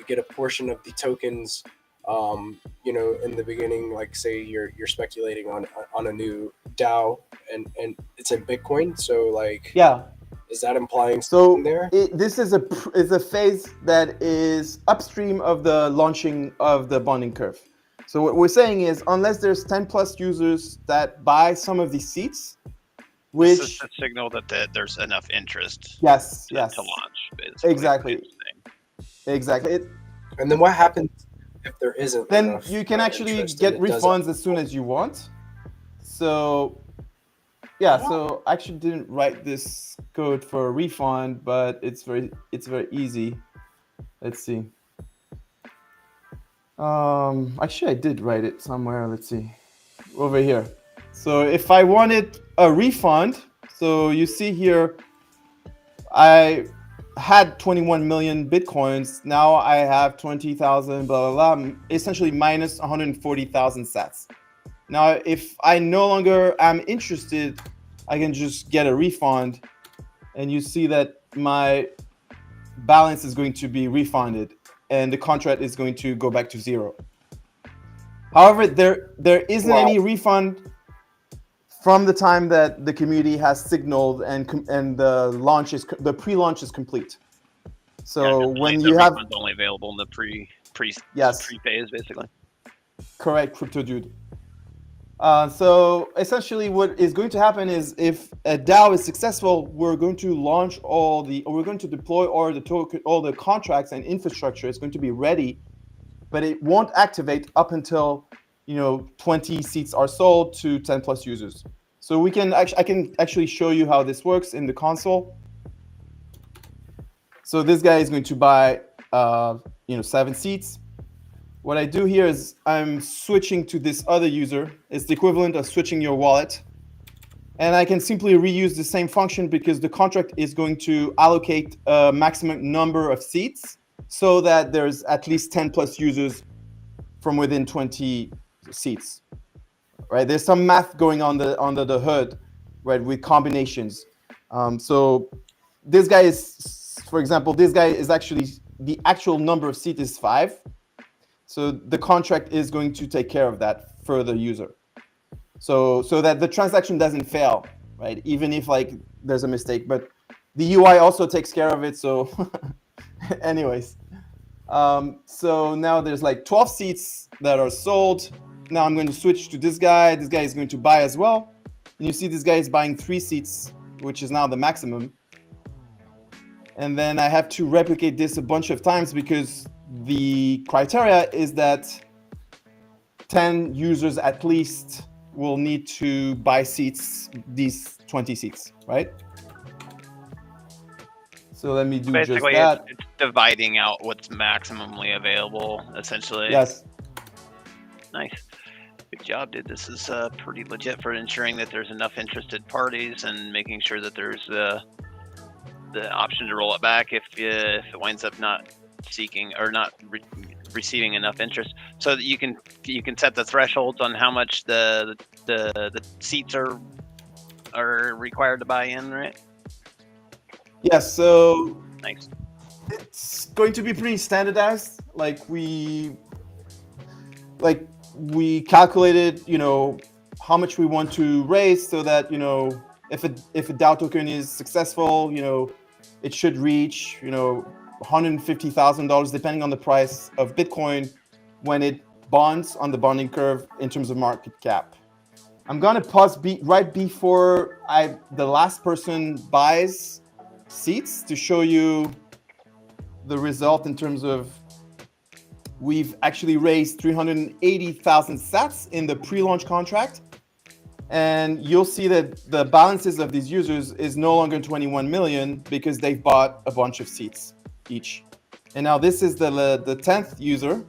get a portion of the tokens, in the beginning. Like, say you're speculating on a new DAO, and it's in Bitcoin. So is that implying something there? This is a phase that is upstream of the launching of the bonding curve. So what we're saying is, unless there's 10 plus users that buy some of these seats, which this is a signal that there's enough interest. Yes. To launch. Basically. Exactly. And then what happens if there isn't? Then you can actually get refunds as soon as you want. So so I actually didn't write this code for a refund, but it's very easy. Let's see. Actually, I did write it somewhere. Let's see, over here. So if I wanted a refund, so you see here, I had 21 million Bitcoins. Now I have 20,000, blah, blah, blah, essentially minus 140,000 sats. Now, if I no longer am interested, I can just get a refund, and you see that my balance is going to be refunded, and the contract is going to go back to 0. However, there isn't any refund from the time that the community has signaled and the pre-launch is complete. So when you have only available in the pre phase, basically. Correct, Crypto Dude. So essentially, what is going to happen is, if a DAO is successful, we're going to deploy all the contracts and infrastructure. It's going to be ready, but it won't activate up until 20 seats are sold to 10 plus users. So I can actually show you how this works in the console. So this guy is going to buy 7 seats. What I do here is I'm switching to this other user. It's the equivalent of switching your wallet. And I can simply reuse the same function, because the contract is going to allocate a maximum number of seats so that there's at least 10 plus users from within 20 seats. Right? There's some math going on under the hood, right, with combinations. So this guy is, for example, actually, the actual number of seats is 5. So the contract is going to take care of that for the user, so that the transaction doesn't fail, right? Even if there's a mistake, but the UI also takes care of it, so Anyways, so now there's like 12 seats that are sold. Now I'm going to switch to this guy. This guy is going to buy as well. And you see this guy is buying 3 seats, which is now the maximum. And then I have to replicate this a bunch of times because the criteria is that 10 users at least will need to buy seats, these 20 seats, right? So let me do just Basically, that. it's dividing out what's maximally available, essentially. Yes. Nice. Good job, dude. This is pretty legit for ensuring that there's enough interested parties and making sure that there's the option to roll it back if it winds up not seeking or not receiving enough interest. So that you can set the thresholds on how much the seats are required to buy in, right? Yes. So Nice. it's going to be pretty standardized. Like we calculated, how much we want to raise so that, if a DAO token is successful, it should reach, $150,000 depending on the price of Bitcoin when it bonds on the bonding curve in terms of market cap. I'm gonna pause right before the last person buys seats to show you the result in terms of we've actually raised 380,000 sats in the pre-launch contract. And you'll see that the balances of these users is no longer 21 million because they've bought a bunch of seats each. And now this is the 10th user.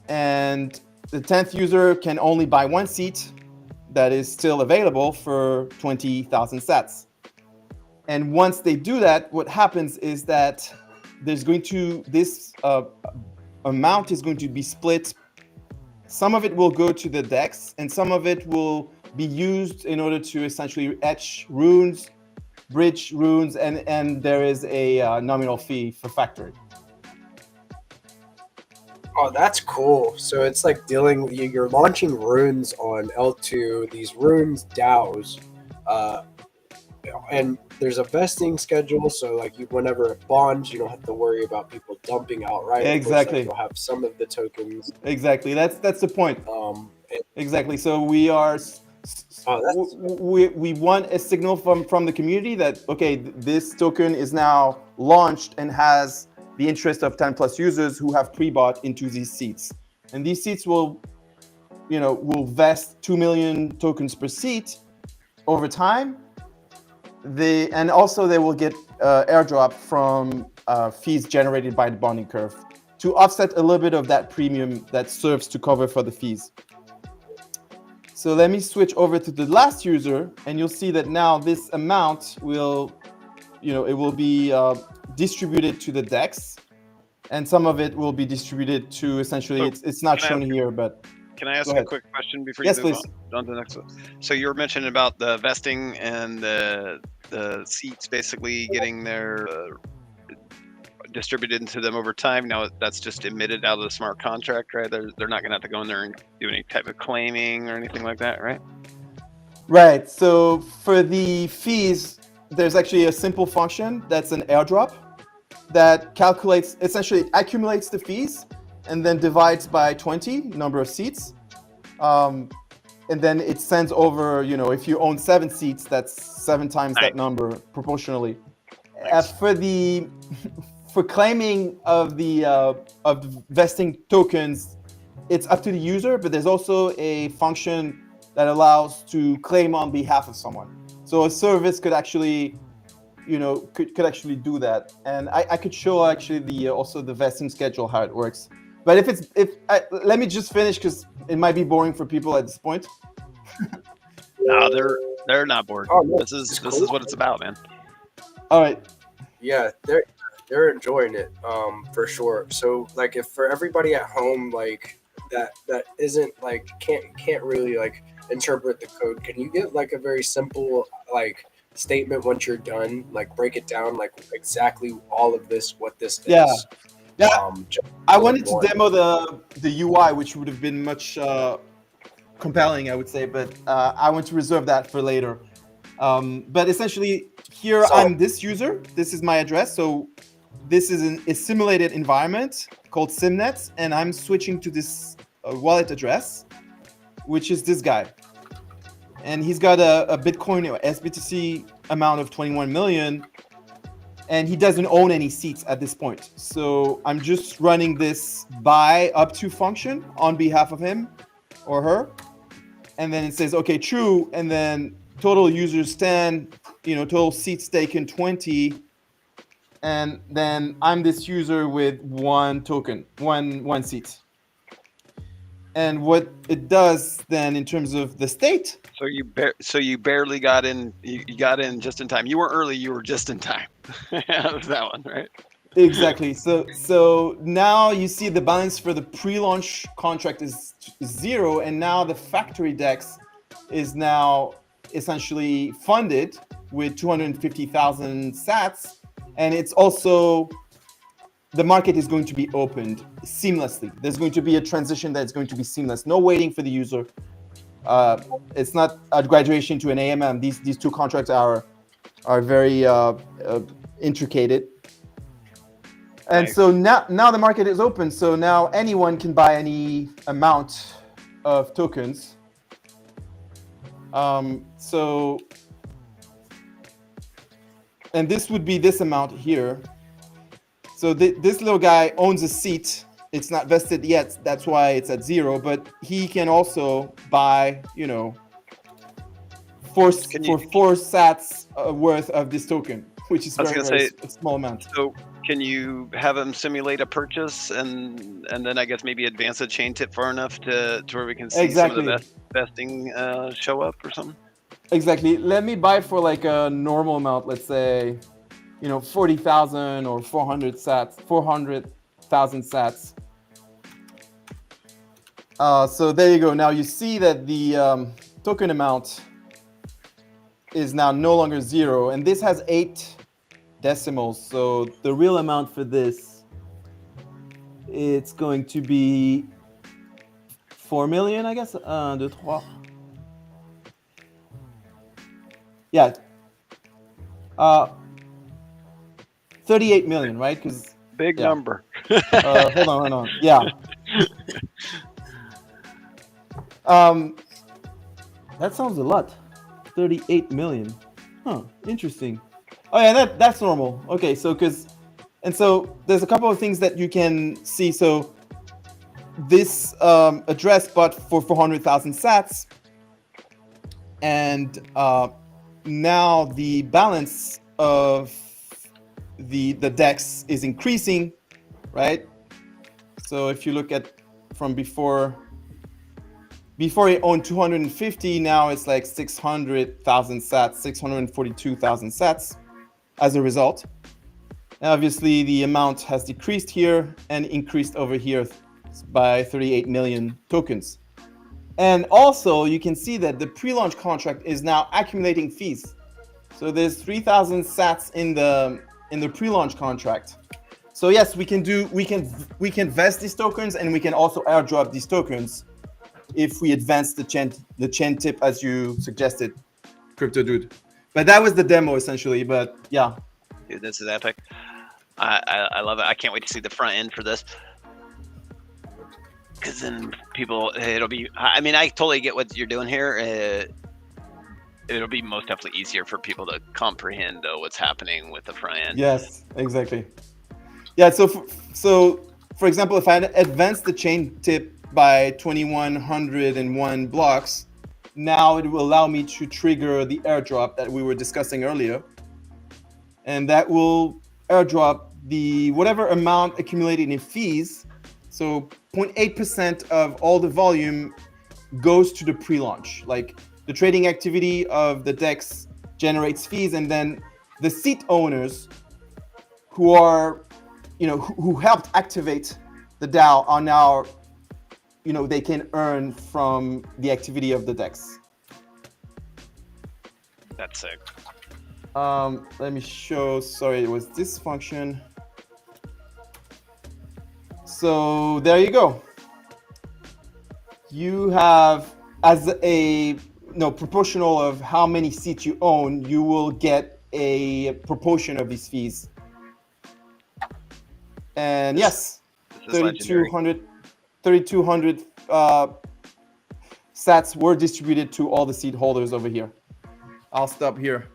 And the 10th user can only buy 1 seat that is still available for 20,000 sats. And once they do that, what happens is that there's going to, this amount is going to be split. Some of it will go to the DEX and some of it will be used in order to essentially etch runes, bridge runes, and there is a nominal fee for factoring. Oh, that's cool. So it's like you're launching runes on L2, these runes DAOs, and there's a vesting schedule. So like whenever it bonds, you don't have to worry about people dumping out, right? Exactly. Like you'll have some of the tokens. Exactly. That's the point. Exactly. So we are. We want a signal from the community that, okay, this token is now launched and has the interest of 10 plus users who have pre-bought into these seats. And these seats will vest 2 million tokens per seat over time. And also they will get airdrop from fees generated by the bonding curve to offset a little bit of that premium that serves to cover for the fees. So let me switch over to the last user, and you'll see that now this amount will, it will be distributed to the DEX, and some of it will be distributed to essentially, it's not shown here, but. Can I ask a quick question before you move on to the next one? So you were mentioning about the vesting and the seats basically getting their distributed into them over time. Now that's just emitted out of the smart contract, right? They're not going to have to go in there and do any type of claiming or anything like that, right? Right. So for the fees, there's actually a simple function that's an airdrop that essentially accumulates the fees and then divides by 20 number of seats. And then it sends over, if you own 7 seats, that's 7 times that number proportionally. Nice. For claiming of the vesting tokens, it's up to the user, but there's also a function that allows to claim on behalf of someone. So a service could actually, could actually do that. And I could show actually also the vesting schedule, how it works. But let me just finish because it might be boring for people at this point. No, they're not bored. Oh, no, this is what it's about, man. All right. Yeah, they're enjoying it, for sure. So like, if for everybody at home, like that isn't like can't really like interpret the code, can you get like a very simple like statement once you're done, like break it down, like exactly all of this, what this is? Yeah, I wanted to demo the UI, which would have been much compelling, I would say, but I want to reserve that for later. But essentially, here I'm this user. This is my address. So this is a simulated environment called Simnets, and I'm switching to this wallet address, which is this guy. And he's got a Bitcoin or SBTC amount of 21 million, and he doesn't own any seats at this point. So I'm just running this buy up to function on behalf of him or her. And then it says, okay, true. And then total users 10, total seats taken 20. And then I'm this user with one token, one seat. And what it does then in terms of the state. So you barely got in. You got in just in time. You weren't early. You were just in time. That one, right? Exactly. So now you see the balance for the pre-launch contract is 0, and now the factory DEX is now essentially funded with 250,000 sats, and it's also the market is going to be opened seamlessly. There's going to be a transition that's going to be seamless. No waiting for the user. It's not a graduation to an AMM. These two contracts are very intricate. And Nice. so now the market is open. So now anyone can buy any amount of tokens. And this would be this amount here. So this little guy owns a seat. It's not vested yet. That's why it's at 0. But he can also buy, 4 sats worth of this token, which is very small amount. So can you have him simulate a purchase and then I guess maybe advance the chain tip far enough to where we can see some of the vesting show up or something? Exactly. Let me buy for like a normal amount. Let's say, 40,000 or 400,000 sats. So there you go. Now you see that the token amount is now no longer 0, and this has 8 decimals. So the real amount for this, it's going to be 4 million, I guess. 1, 2, 3. Yeah. 38 million, right? Because big number. Hold on. Yeah. That sounds a lot. 38 million. Huh. Interesting. Oh yeah, that's normal. Okay, so so there's a couple of things that you can see. So this address bought for 400,000 sats, and now the balance of the DEX is increasing, right? So if you look at from before it owned 250, now it's like 600,000 sats, 642,000 sats as a result. And obviously the amount has decreased here and increased over here by 38 million tokens. And also you can see that the pre-launch contract is now accumulating fees. So there's 3,000 sats in the pre-launch contract. So yes, we can vest these tokens, and we can also airdrop these tokens if we advance the chain tip as you suggested, Crypto Dude. But that was the demo essentially. But yeah, dude, this is epic. I love it. I can't wait to see the front end for this, because then it'll be. I mean, I totally get what you're doing here. It'll be most definitely easier for people to comprehend what's happening with the front end. Yes, exactly. Yeah. So for example, if I advance the chain tip by 2101 blocks, now it will allow me to trigger the airdrop that we were discussing earlier, and that will airdrop the whatever amount accumulated in fees. So 0.8% of all the volume goes to the pre-launch. Like the trading activity of the DEX generates fees, and then the seat owners who are, who helped activate the DAO are now, they can earn from the activity of the DEX. That's sick. Let me show. Sorry, it was this function. So there you go. You have, as a proportional of how many seats you own, you will get a proportion of these fees. And This- yes, This is legendary. 3,200 sats were distributed to all the seed holders over here. I'll stop here.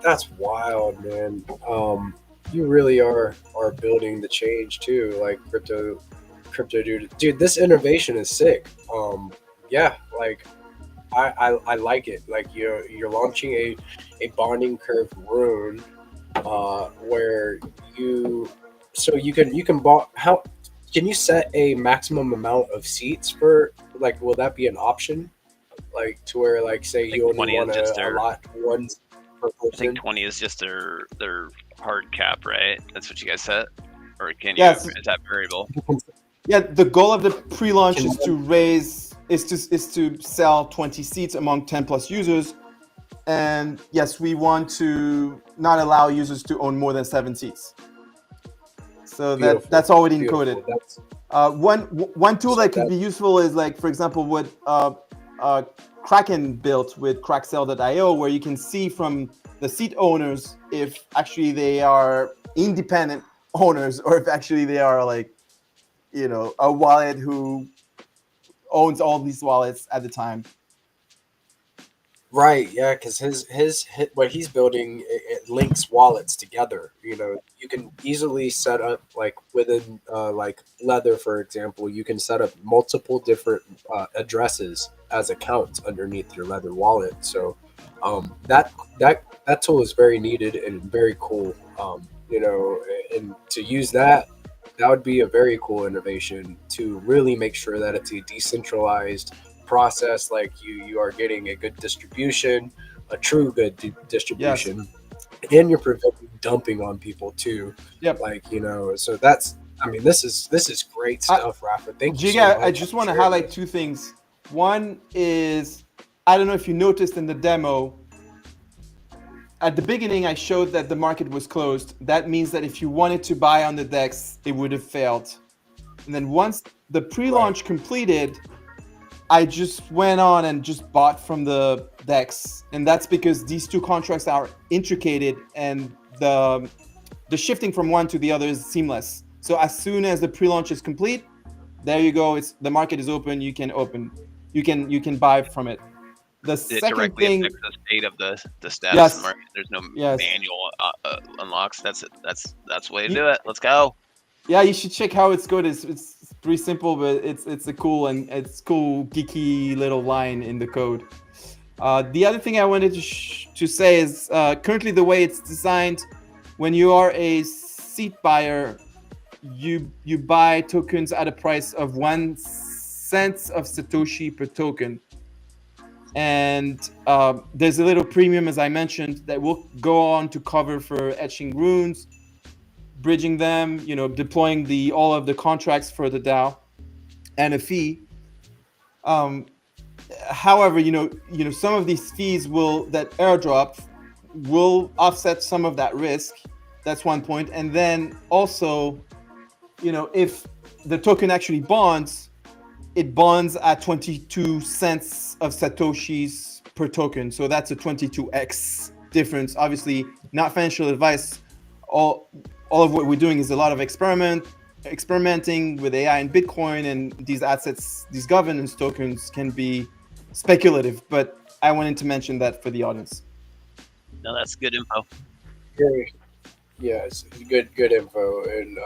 That's wild, man. You really are building the change too, like crypto dude. This innovation is sick. Yeah, like I like it. Like you're launching a bonding curve rune, where you can how can you set a maximum amount of seats for, like, will that be an option, like to where, like, say think you only 20 is want just to their- allot one per I think person? 20 is just their hard cap, right? That's what you guys set, or can you? Yes. Is that variable? Yeah, the goal of the pre-launch Can is to sell 20 seats among 10 plus users. And yes, we want to not allow users to own more than 7 seats. So Beautiful. that's already Beautiful. encoded. That's One tool So that could that- be useful is, like, for example, what Kraken built with cracksell.io, where you can see from the seat owners if actually they are independent owners or if actually they are, like, a wallet who owns all these wallets at the time. right, yeah, because his what he's building, it links wallets together. You can easily set up, like, within like Leather, for example, you can set up multiple different addresses as accounts underneath your Leather wallet. So that tool is very needed and very cool. And to use that would be a very cool innovation to really make sure that it's a decentralized process. Like you are getting a good distribution, a true good distribution, and you're preventing dumping on people too. Yep. Like, so that's, this is great stuff, Rafa. Thank you so Giga, much I just for want to sharing highlight this. 2 things. One is, I don't know if you noticed in the demo, at the beginning I showed that the market was closed. That means that if you wanted to buy on the DEX, it would have failed. And then once the pre-launch completed, I just went on and just bought from the DEX. And that's because these 2 contracts are intricated and the shifting from one to the other is seamless. So as soon as the pre-launch is complete, there you go. The market is open. You can buy from it. The It second directly thing, affects the state of the status Yes. of the market. There's no Yes. manual unlocks. That's the way to do it. Let's go. yeah, you should check how it's good. It's pretty simple, but it's a cool geeky little line in the code. The other thing I wanted to say is currently the way it's designed, when you are a seat buyer, you buy tokens at a price of 1 cent of Satoshi per token. And there's a little premium, as I mentioned, that will go on to cover for etching runes, bridging them, deploying all of the contracts for the DAO, and a fee. However, some of these fees that airdrop will offset some of that risk. That's one point. And then also, if the token actually bonds, it bonds at 22 cents of Satoshis per token. So that's a 22x difference. Obviously, not financial advice. All of what we're doing is a lot of experimenting with AI and Bitcoin, and these assets, these governance tokens can be speculative, but I wanted to mention that for the audience. No, that's good info. Very, yeah, it's good info. And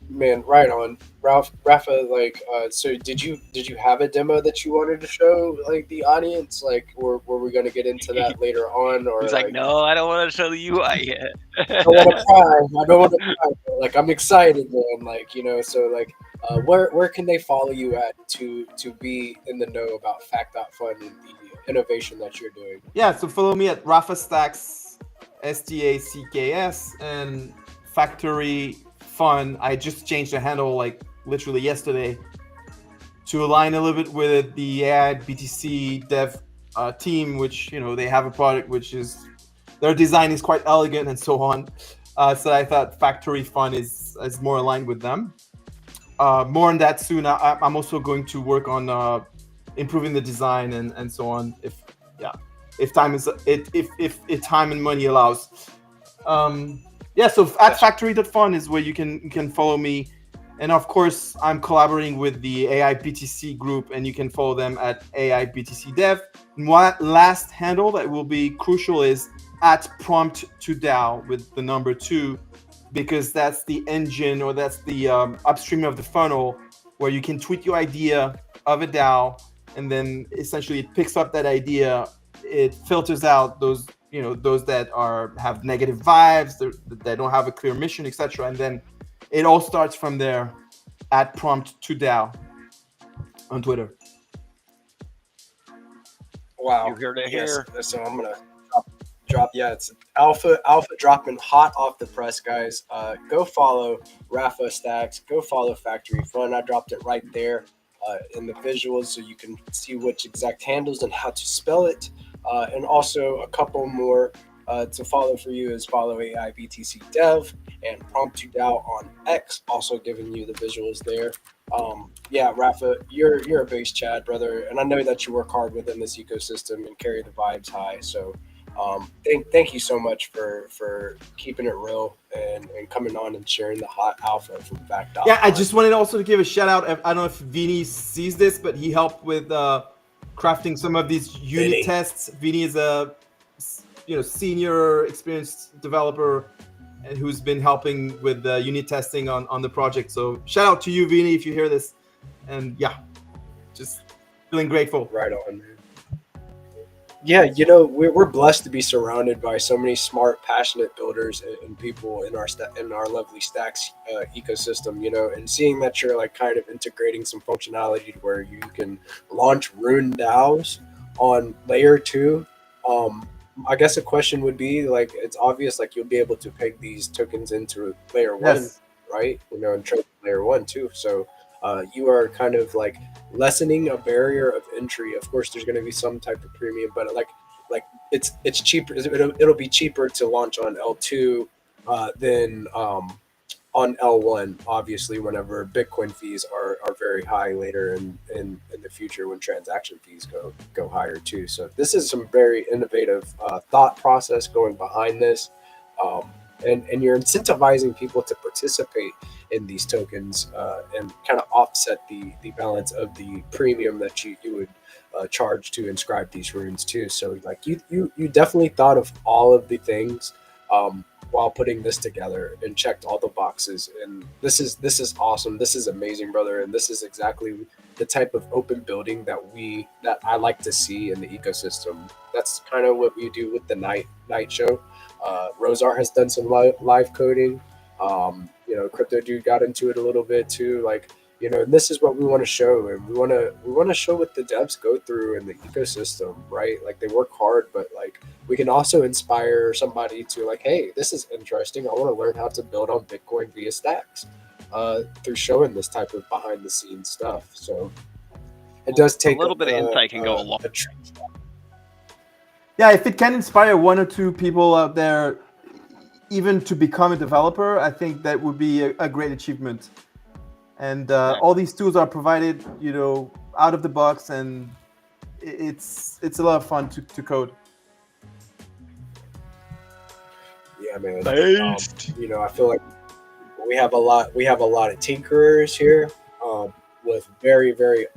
man, right on, Rafa. Like, so did you have a demo that you wanted to show, like, the audience, like, or were we going to get into that later on? Or He's like, no, I don't want to show the UI yet. I don't want to cry. I don't want to cry. But, like, I'm excited, man. Like, so, like, where can they follow you at to be in the know about Fact.Fun and the innovation that you're doing? Yeah, so follow me at Rafa Stacks, STACKS, and Factory Fun. I just changed the handle, like, literally yesterday to align a little bit with the AI BTC dev team, which, they have a product which is, their design is quite elegant and so on. So I thought Factory Fun is more aligned with them. More on that soon. I'm also going to work on improving the design and so on. If time and money allows. Yeah, so at factory.fun is where you can follow me. And of course, I'm collaborating with the AI BTC group, and you can follow them at AI BTC Dev. And one last handle that will be crucial is at prompt2DAO with the number 2, because that's the engine, or that's the upstream of the funnel, where you can tweet your idea of a DAO, and then essentially it picks up that idea, it filters out those those that have negative vibes, that don't have a clear mission, etc. And then it all starts from there at prompt2DAO on Twitter. Wow. You heard it Yes. here. So I'm gonna drop. Yeah, it's alpha dropping hot off the press, guys. Go follow Rafa Stacks. Go follow Factory Fun. I dropped it right there in the visuals, so you can see which exact handles and how to spell it. And also a couple more to follow for you is follow AI BTC Dev and Prompt2DAO on X. Also giving you the visuals there. Yeah, Rafa, you're a base Chad, brother, and I know that you work hard within this ecosystem and carry the vibes high. So thank you so much for keeping it real and coming on and sharing the hot alpha from Fact. Yeah, I just wanted also to give a shout out. I don't know if Vinny sees this, but he helped with crafting some of these unit Vinny. tests. Vinny is a senior experienced developer and who's been helping with the unit testing on the project. So shout out to you, Vinny, if you hear this. And yeah, just feeling grateful. Right on, man. Yeah, we're blessed to be surrounded by so many smart, passionate builders and people in our lovely Stacks ecosystem. And seeing that you're like kind of integrating some functionality to where you can launch Rune DAOs on layer 2. I guess a question would be like, it's obvious like you'll be able to peg these tokens into layer 1, Yes. right? And trade layer 1 too. So you are kind of like lessening a barrier of entry. Of course, there's going to be some type of premium, but like it's cheaper. It'll be cheaper to launch on L2 than on L1. Obviously, whenever Bitcoin fees are very high later in the future, when transaction fees go higher too. So this is some very innovative thought process going behind this. And you're incentivizing people to participate in these tokens and kind of offset the balance of the premium that you would charge to inscribe these runes too. So like you definitely thought of all of the things while putting this together and checked all the boxes. And this is awesome. This is amazing, brother. And this is exactly the type of open building that I like to see in the ecosystem. That's kind of what we do with the night show. Rosart has done some live coding. Crypto Dude got into it a little bit too. Like, and this is what we want to show, and we want to show what the devs go through in the ecosystem, right? Like they work hard, but like we can also inspire somebody to like, hey, this is interesting. I want to learn how to build on Bitcoin via Stacks through showing this type of behind the scenes stuff. So it does take a little bit of insight can go a long. Yeah, if it can inspire one or two people out there even to become a developer, I think that would be a great achievement. And all these tools are provided, out of the box, and it's a lot of fun to code. Yeah, man. I feel like we have a lot of tinkerers here with very, very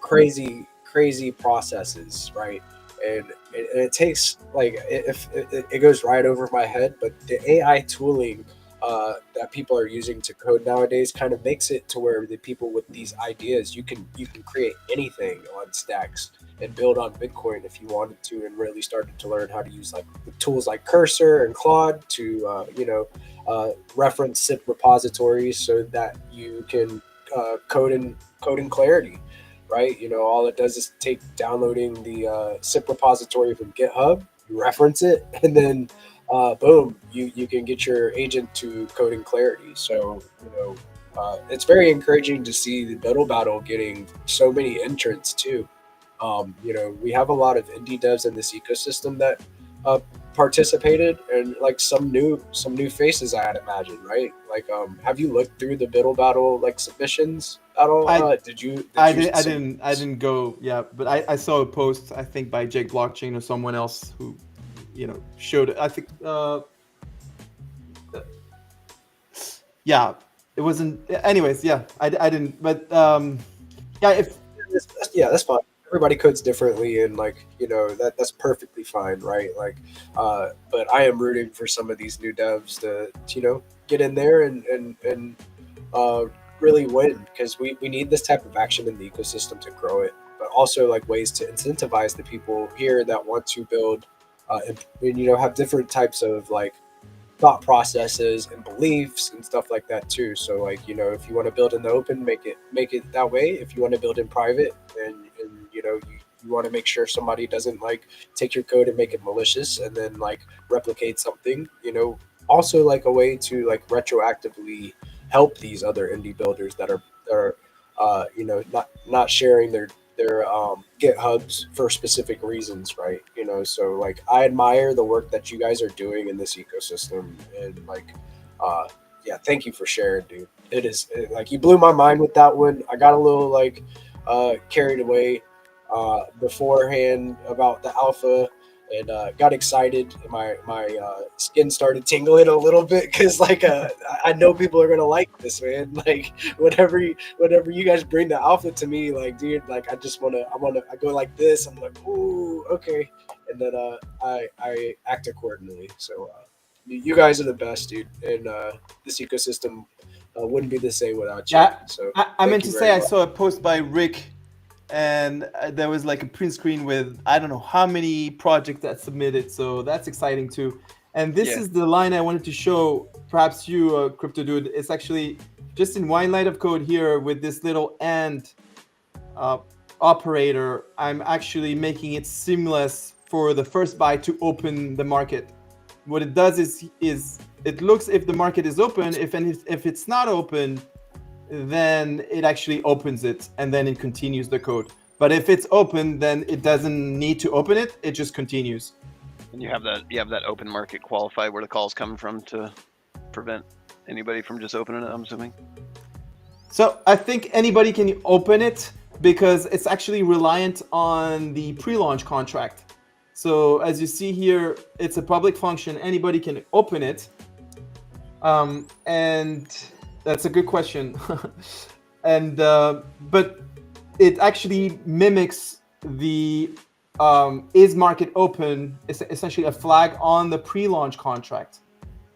crazy processes, right? And it takes like if it goes right over my head, but the AI tooling that people are using to code nowadays kind of makes it to where the people with these ideas, you can create anything on Stacks and build on Bitcoin if you wanted to, and really started to learn how to use like tools like Cursor and Claude to reference SIP repositories so that you can code in Clarity. Right, all it does is take downloading the SIP repository from GitHub, you reference it, and then boom, you can get your agent to code in Clarity. So it's very encouraging to see the Biddle Battle getting so many entrants too. We have a lot of indie devs in this ecosystem that participated, and like some new faces, I'd imagine, right? Like have you looked through the Biddle Battle like submissions at all? I didn't go, but I saw a post, I think by Jake Blockchain or someone else who showed it. I think yeah, it wasn't. Anyways, yeah, I didn't. But yeah, if Yeah, that's fine. Everybody codes differently, and like that's perfectly fine, right? Like, but I am rooting for some of these new devs to get in there and uh, really win, because we need this type of action in the ecosystem to grow it, but also like ways to incentivize the people here that want to build and have different types of like thought processes and beliefs and stuff like that too. So like if you want to build in the open, make it that way. If you want to build in private, and you want to make sure somebody doesn't like take your code and make it malicious and then like replicate something, also like a way to like retroactively help these other indie builders that are not sharing their GitHubs for specific reasons, right? So like I admire the work that you guys are doing in this ecosystem, and like, yeah, thank you for sharing, dude. Like you blew my mind with that one. I got a little like carried away beforehand about the alpha, and got excited. My skin started tingling a little bit because like I know people are gonna like this, man. Like whenever you guys bring the alpha to me, like dude, like I go like this. I'm like, ooh, okay, and then I act accordingly. So you guys are the best, dude, and this ecosystem wouldn't be the same without you. yeah, So I thank meant you to very say I much. saw a post by Rick, and there was like a print screen with I don't know how many projects that submitted. So that's exciting too. And this Yeah. is the line I wanted to show. Perhaps you, Crypto Dude. It's actually just in one line of code here with this little and uh, operator. I'm actually making it seamless for the first buy to open the market. What it does is it looks if the market is open. If it's not open, then it actually opens it and then it continues the code. But if it's open, then it doesn't need to open it. It just continues. And you have that open market qualify where the call's coming from to prevent anybody from just opening it, I'm assuming. So I think anybody can open it because it's actually reliant on the pre-launch contract. So as you see here, it's a public function. Anybody can open it. And that's a good question. And but it actually mimics the is market open, essentially a flag on the pre-launch contract,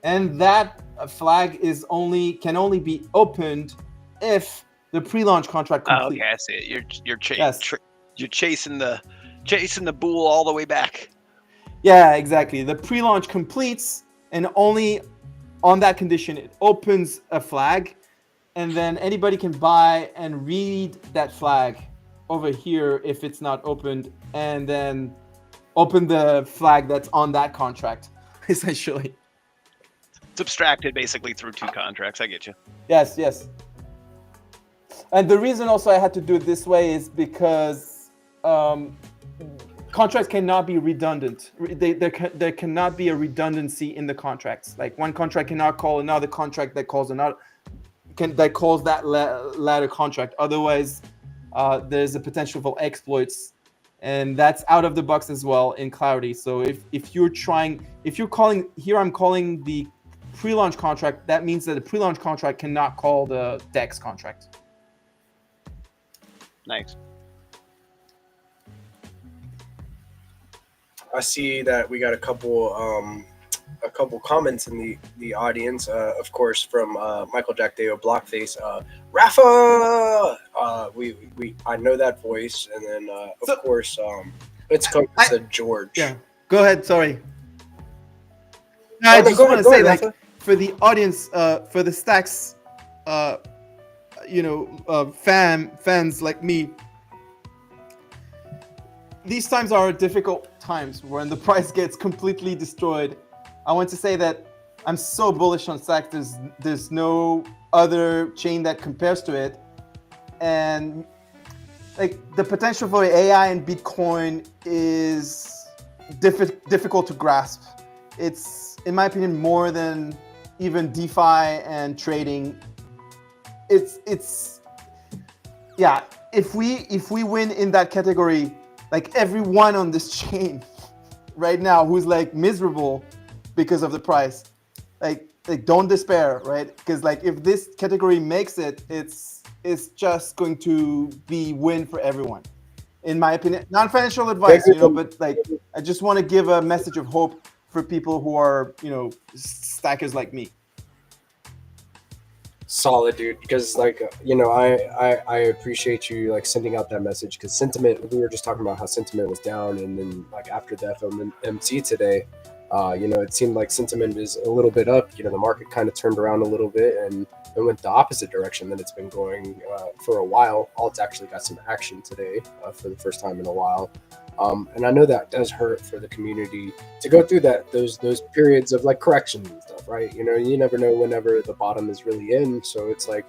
and that flag can only be opened if the pre-launch contract Oh, completes. okay, I see it. Yes. You're chasing the bull all the way back. Yeah, exactly. The pre-launch completes, and only on that condition it opens a flag, and then anybody can buy and read that flag over here if it's not opened, and then open the flag that's on that contract, essentially. It's abstracted basically through two contracts. I get you. Yes. And the reason also I had to do it this way is because contracts cannot be redundant. There cannot be a redundancy in the contracts. Like one contract cannot call another contract that calls another that latter contract. Otherwise, there's a potential for exploits, and that's out of the box as well in Cloudy. So if you're calling here, I'm calling the pre-launch contract. That means that the pre-launch contract cannot call the DEX contract. Nice. I see that we got a couple comments in the audience. Of course, from Michael Jack Deo Blockface, Rafa. I know that voice, and then of course, it's said George. Yeah, go ahead. Sorry. No, I just want to say, like, for the audience, for the Stacks, fans like me, these times are difficult times when the price gets completely destroyed. I want to say that I'm so bullish on Stacks. There's no other chain that compares to it, and like the potential for AI and Bitcoin is difficult to grasp. It's, in my opinion, more than even DeFi and trading. It's yeah. If we win in that category, like everyone on this chain right now who's like miserable because of the price, like like don't despair, right? Because like if this category makes it, it's just going to be win for everyone, in my opinion. Non-financial advice, but like I just want to give a message of hope for people who are stackers like me. Solid, dude. Because like I appreciate you like sending out that message, because sentiment, we were just talking about how sentiment was down, and then like after the FOMC today, it seemed like sentiment is a little bit up. The market kind of turned around a little bit and it went the opposite direction that it's been going for a while. Alt's actually got some action today for the first time in a while. And I know that does hurt for the community to go through those periods of like corrections and stuff, right? You never know whenever the bottom is really in. So it's like,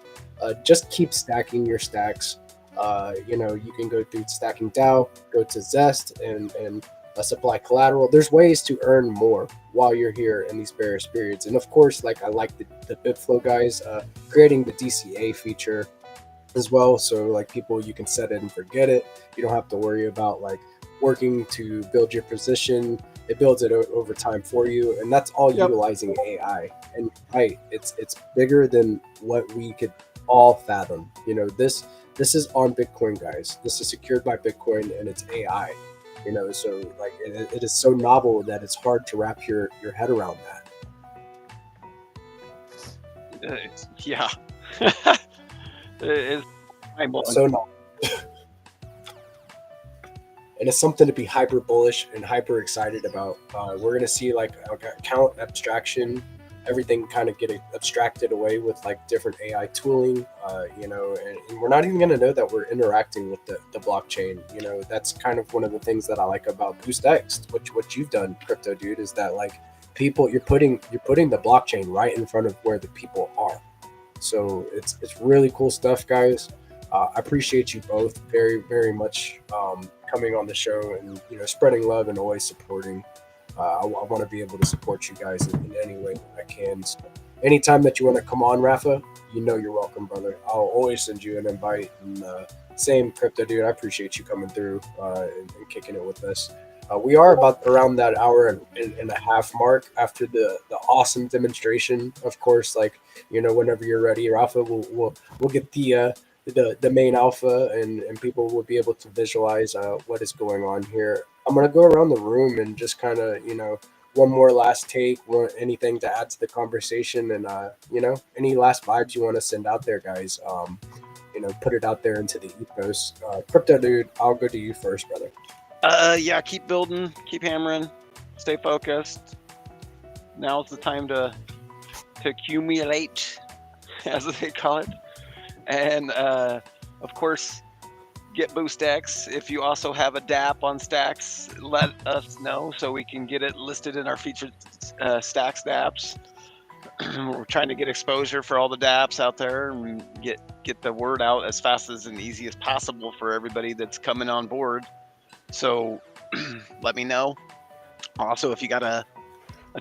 just keep stacking your stacks. You can go through stacking DAO, go to Zest and supply collateral. There's ways to earn more while you're here in these bearish periods. And of course, like I like the Bitflow guys creating the DCA feature as well. So like people, you can set it and forget it. You don't have to worry about like working to build your position. It builds it over time for you, and that's all utilizing AI. And right, it's bigger than what we could all fathom. This is on Bitcoin, guys. This is secured by Bitcoin, and it's AI. So like it is so novel that it's hard to wrap your head around that. Yeah. It's so novel. And it's something to be hyper bullish and hyper excited about. We're gonna see like account abstraction, everything kind of get abstracted away with like different AI tooling, and we're not even gonna know that we're interacting with the blockchain. That's kind of one of the things that I like about BoostX, what you've done, Crypto Dude, is that like people, you're putting the blockchain right in front of where the people are. So it's really cool stuff, guys. I appreciate you both very, very much coming on the show and spreading love and always supporting. I want to be able to support you guys in any way I can. So anytime that you want to come on, Rafa, you're welcome, brother. I'll always send you an invite. And same, Crypto Dude, I appreciate you coming through and kicking it with us. We are about around that hour and a half mark after the awesome demonstration. Of course, like whenever you're ready, Rafa, we'll get the main alpha and people will be able to visualize what is going on here. I'm going to go around the room and just kind of, one more last take, anything to add to the conversation, and, any last vibes you want to send out there, guys. Put it out there into the ethos. Crypto Dude, I'll go to you first, brother. Yeah, keep building, keep hammering, stay focused. Now's the time to accumulate, as they call it. And of course, get BoostX. If you also have a DApp on Stacks, let us know so we can get it listed in our featured Stacks dApps. We're trying to get exposure for all the dApps out there and get the word out as fast as and easy as possible for everybody that's coming on board. So let me know. Also, if you got a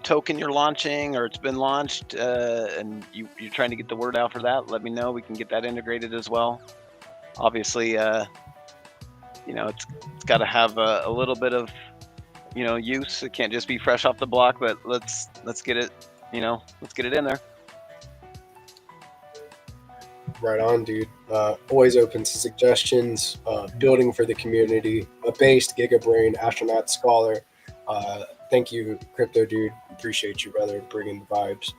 token you're launching or it's been launched and you're trying to get the word out for that, let me know. We can get that integrated as well. Obviously, it's got to have a little bit of, use. It can't just be fresh off the block, but let's get it, let's get it in there. Right on, dude. Always open to suggestions, building for the community, a based GigaBrain astronaut scholar. Thank you, Crypto Dude. Appreciate you, brother, bringing the vibes.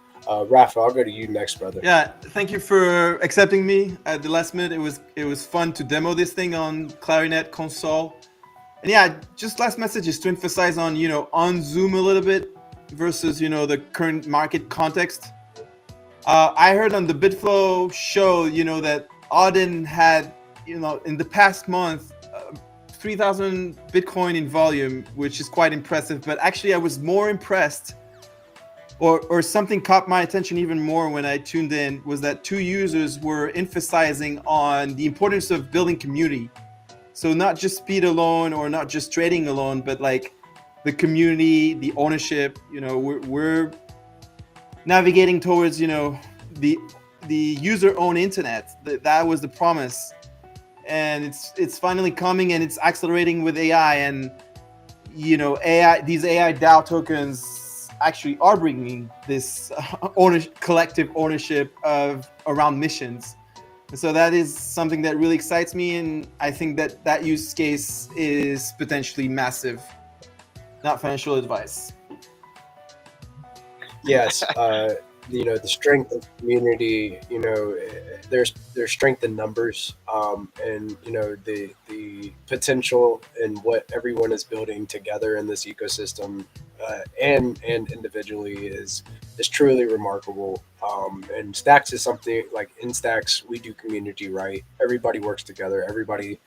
Rafa, I'll go to you next, brother. Yeah, thank you for accepting me at the last minute. It was fun to demo this thing on Clarinet console. And yeah, just last message is to emphasize on, on Zoom a little bit versus, the current market context. I heard on the Bitflow show, that Auden had, in the past month, 3,000 Bitcoin in volume, which is quite impressive. But actually, I was more impressed, or something caught my attention even more when I tuned in, was that two users were emphasizing on the importance of building community. So not just speed alone or not just trading alone, but like the community, the ownership. We're navigating towards, the user-owned internet. That was the promise. And it's finally coming, and it's accelerating with AI. And these AI DAO tokens actually are bringing this collective ownership of around missions. And so that is something that really excites me, and I think that that use case is potentially massive. Not financial advice. Yes, the strength of community, there's strength in numbers, and the potential in what everyone is building together in this ecosystem, and individually is truly remarkable. And Stacks is something like in Stacks we do community right. Everybody works together. Everybody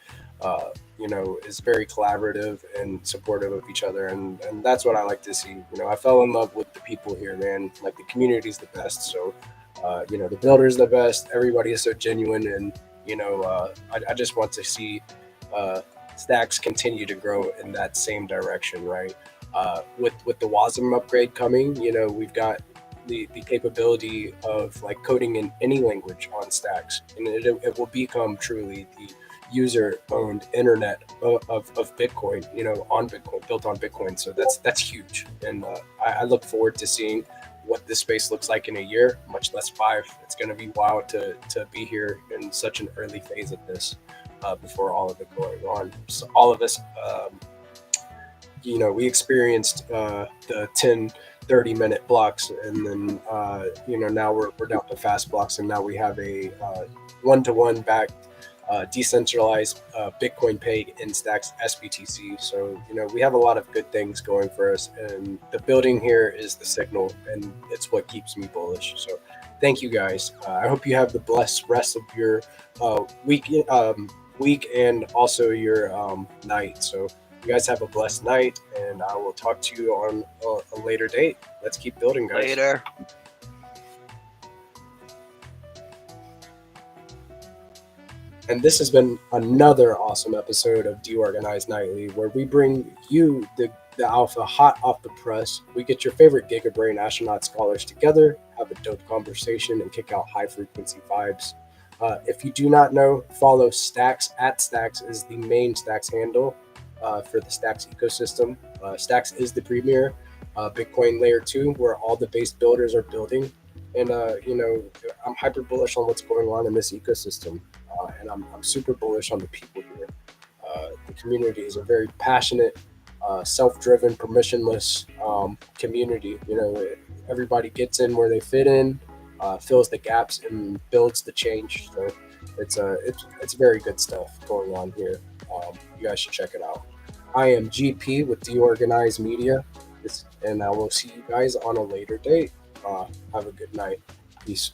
is very collaborative and supportive of each other, and that's what I like to see. I fell in love with the people here, man. Like the community is the best. So, the builder's the best. Everybody is so genuine, and I just want to see Stacks continue to grow in that same direction, right? With the WASM upgrade coming, we've got the capability of like coding in any language on Stacks, and it will become truly the user-owned internet of Bitcoin, on Bitcoin, built on Bitcoin. So that's huge, and I look forward to seeing what this space looks like in a year, much less 5. It's going to be wild to be here in such an early phase of this, before all of it going on. So all of us, we experienced the 10-30 minute blocks, and then now we're down to fast blocks, and now we have a one-to-one backed decentralized Bitcoin paid in Stacks SBTC. So we have a lot of good things going for us, and the building here is the signal, and it's what keeps me bullish. So thank you guys. I hope you have the blessed rest of your week and also your night. So you guys have a blessed night, and I will talk to you on a later date. Let's keep building, guys. Later. And this has been another awesome episode of DeOrganized Nightly, where we bring you the alpha hot off the press. We get your favorite GigaBrain astronaut scholars together, have a dope conversation, and kick out high frequency vibes. If you do not know, follow Stacks. @Stacks is the main Stacks handle for the Stacks ecosystem. Stacks is the premier Bitcoin layer 2, where all the base builders are building. And I'm hyper bullish on what's going on in this ecosystem, and I'm super bullish on the people here. The community is a very passionate, self-driven, permissionless community. Everybody gets in where they fit in, fills the gaps, and builds the change. So it's very good stuff going on here. You guys should check it out. I am GP with DeOrganized Media, and I will see you guys on a later date. Have a good night. Peace.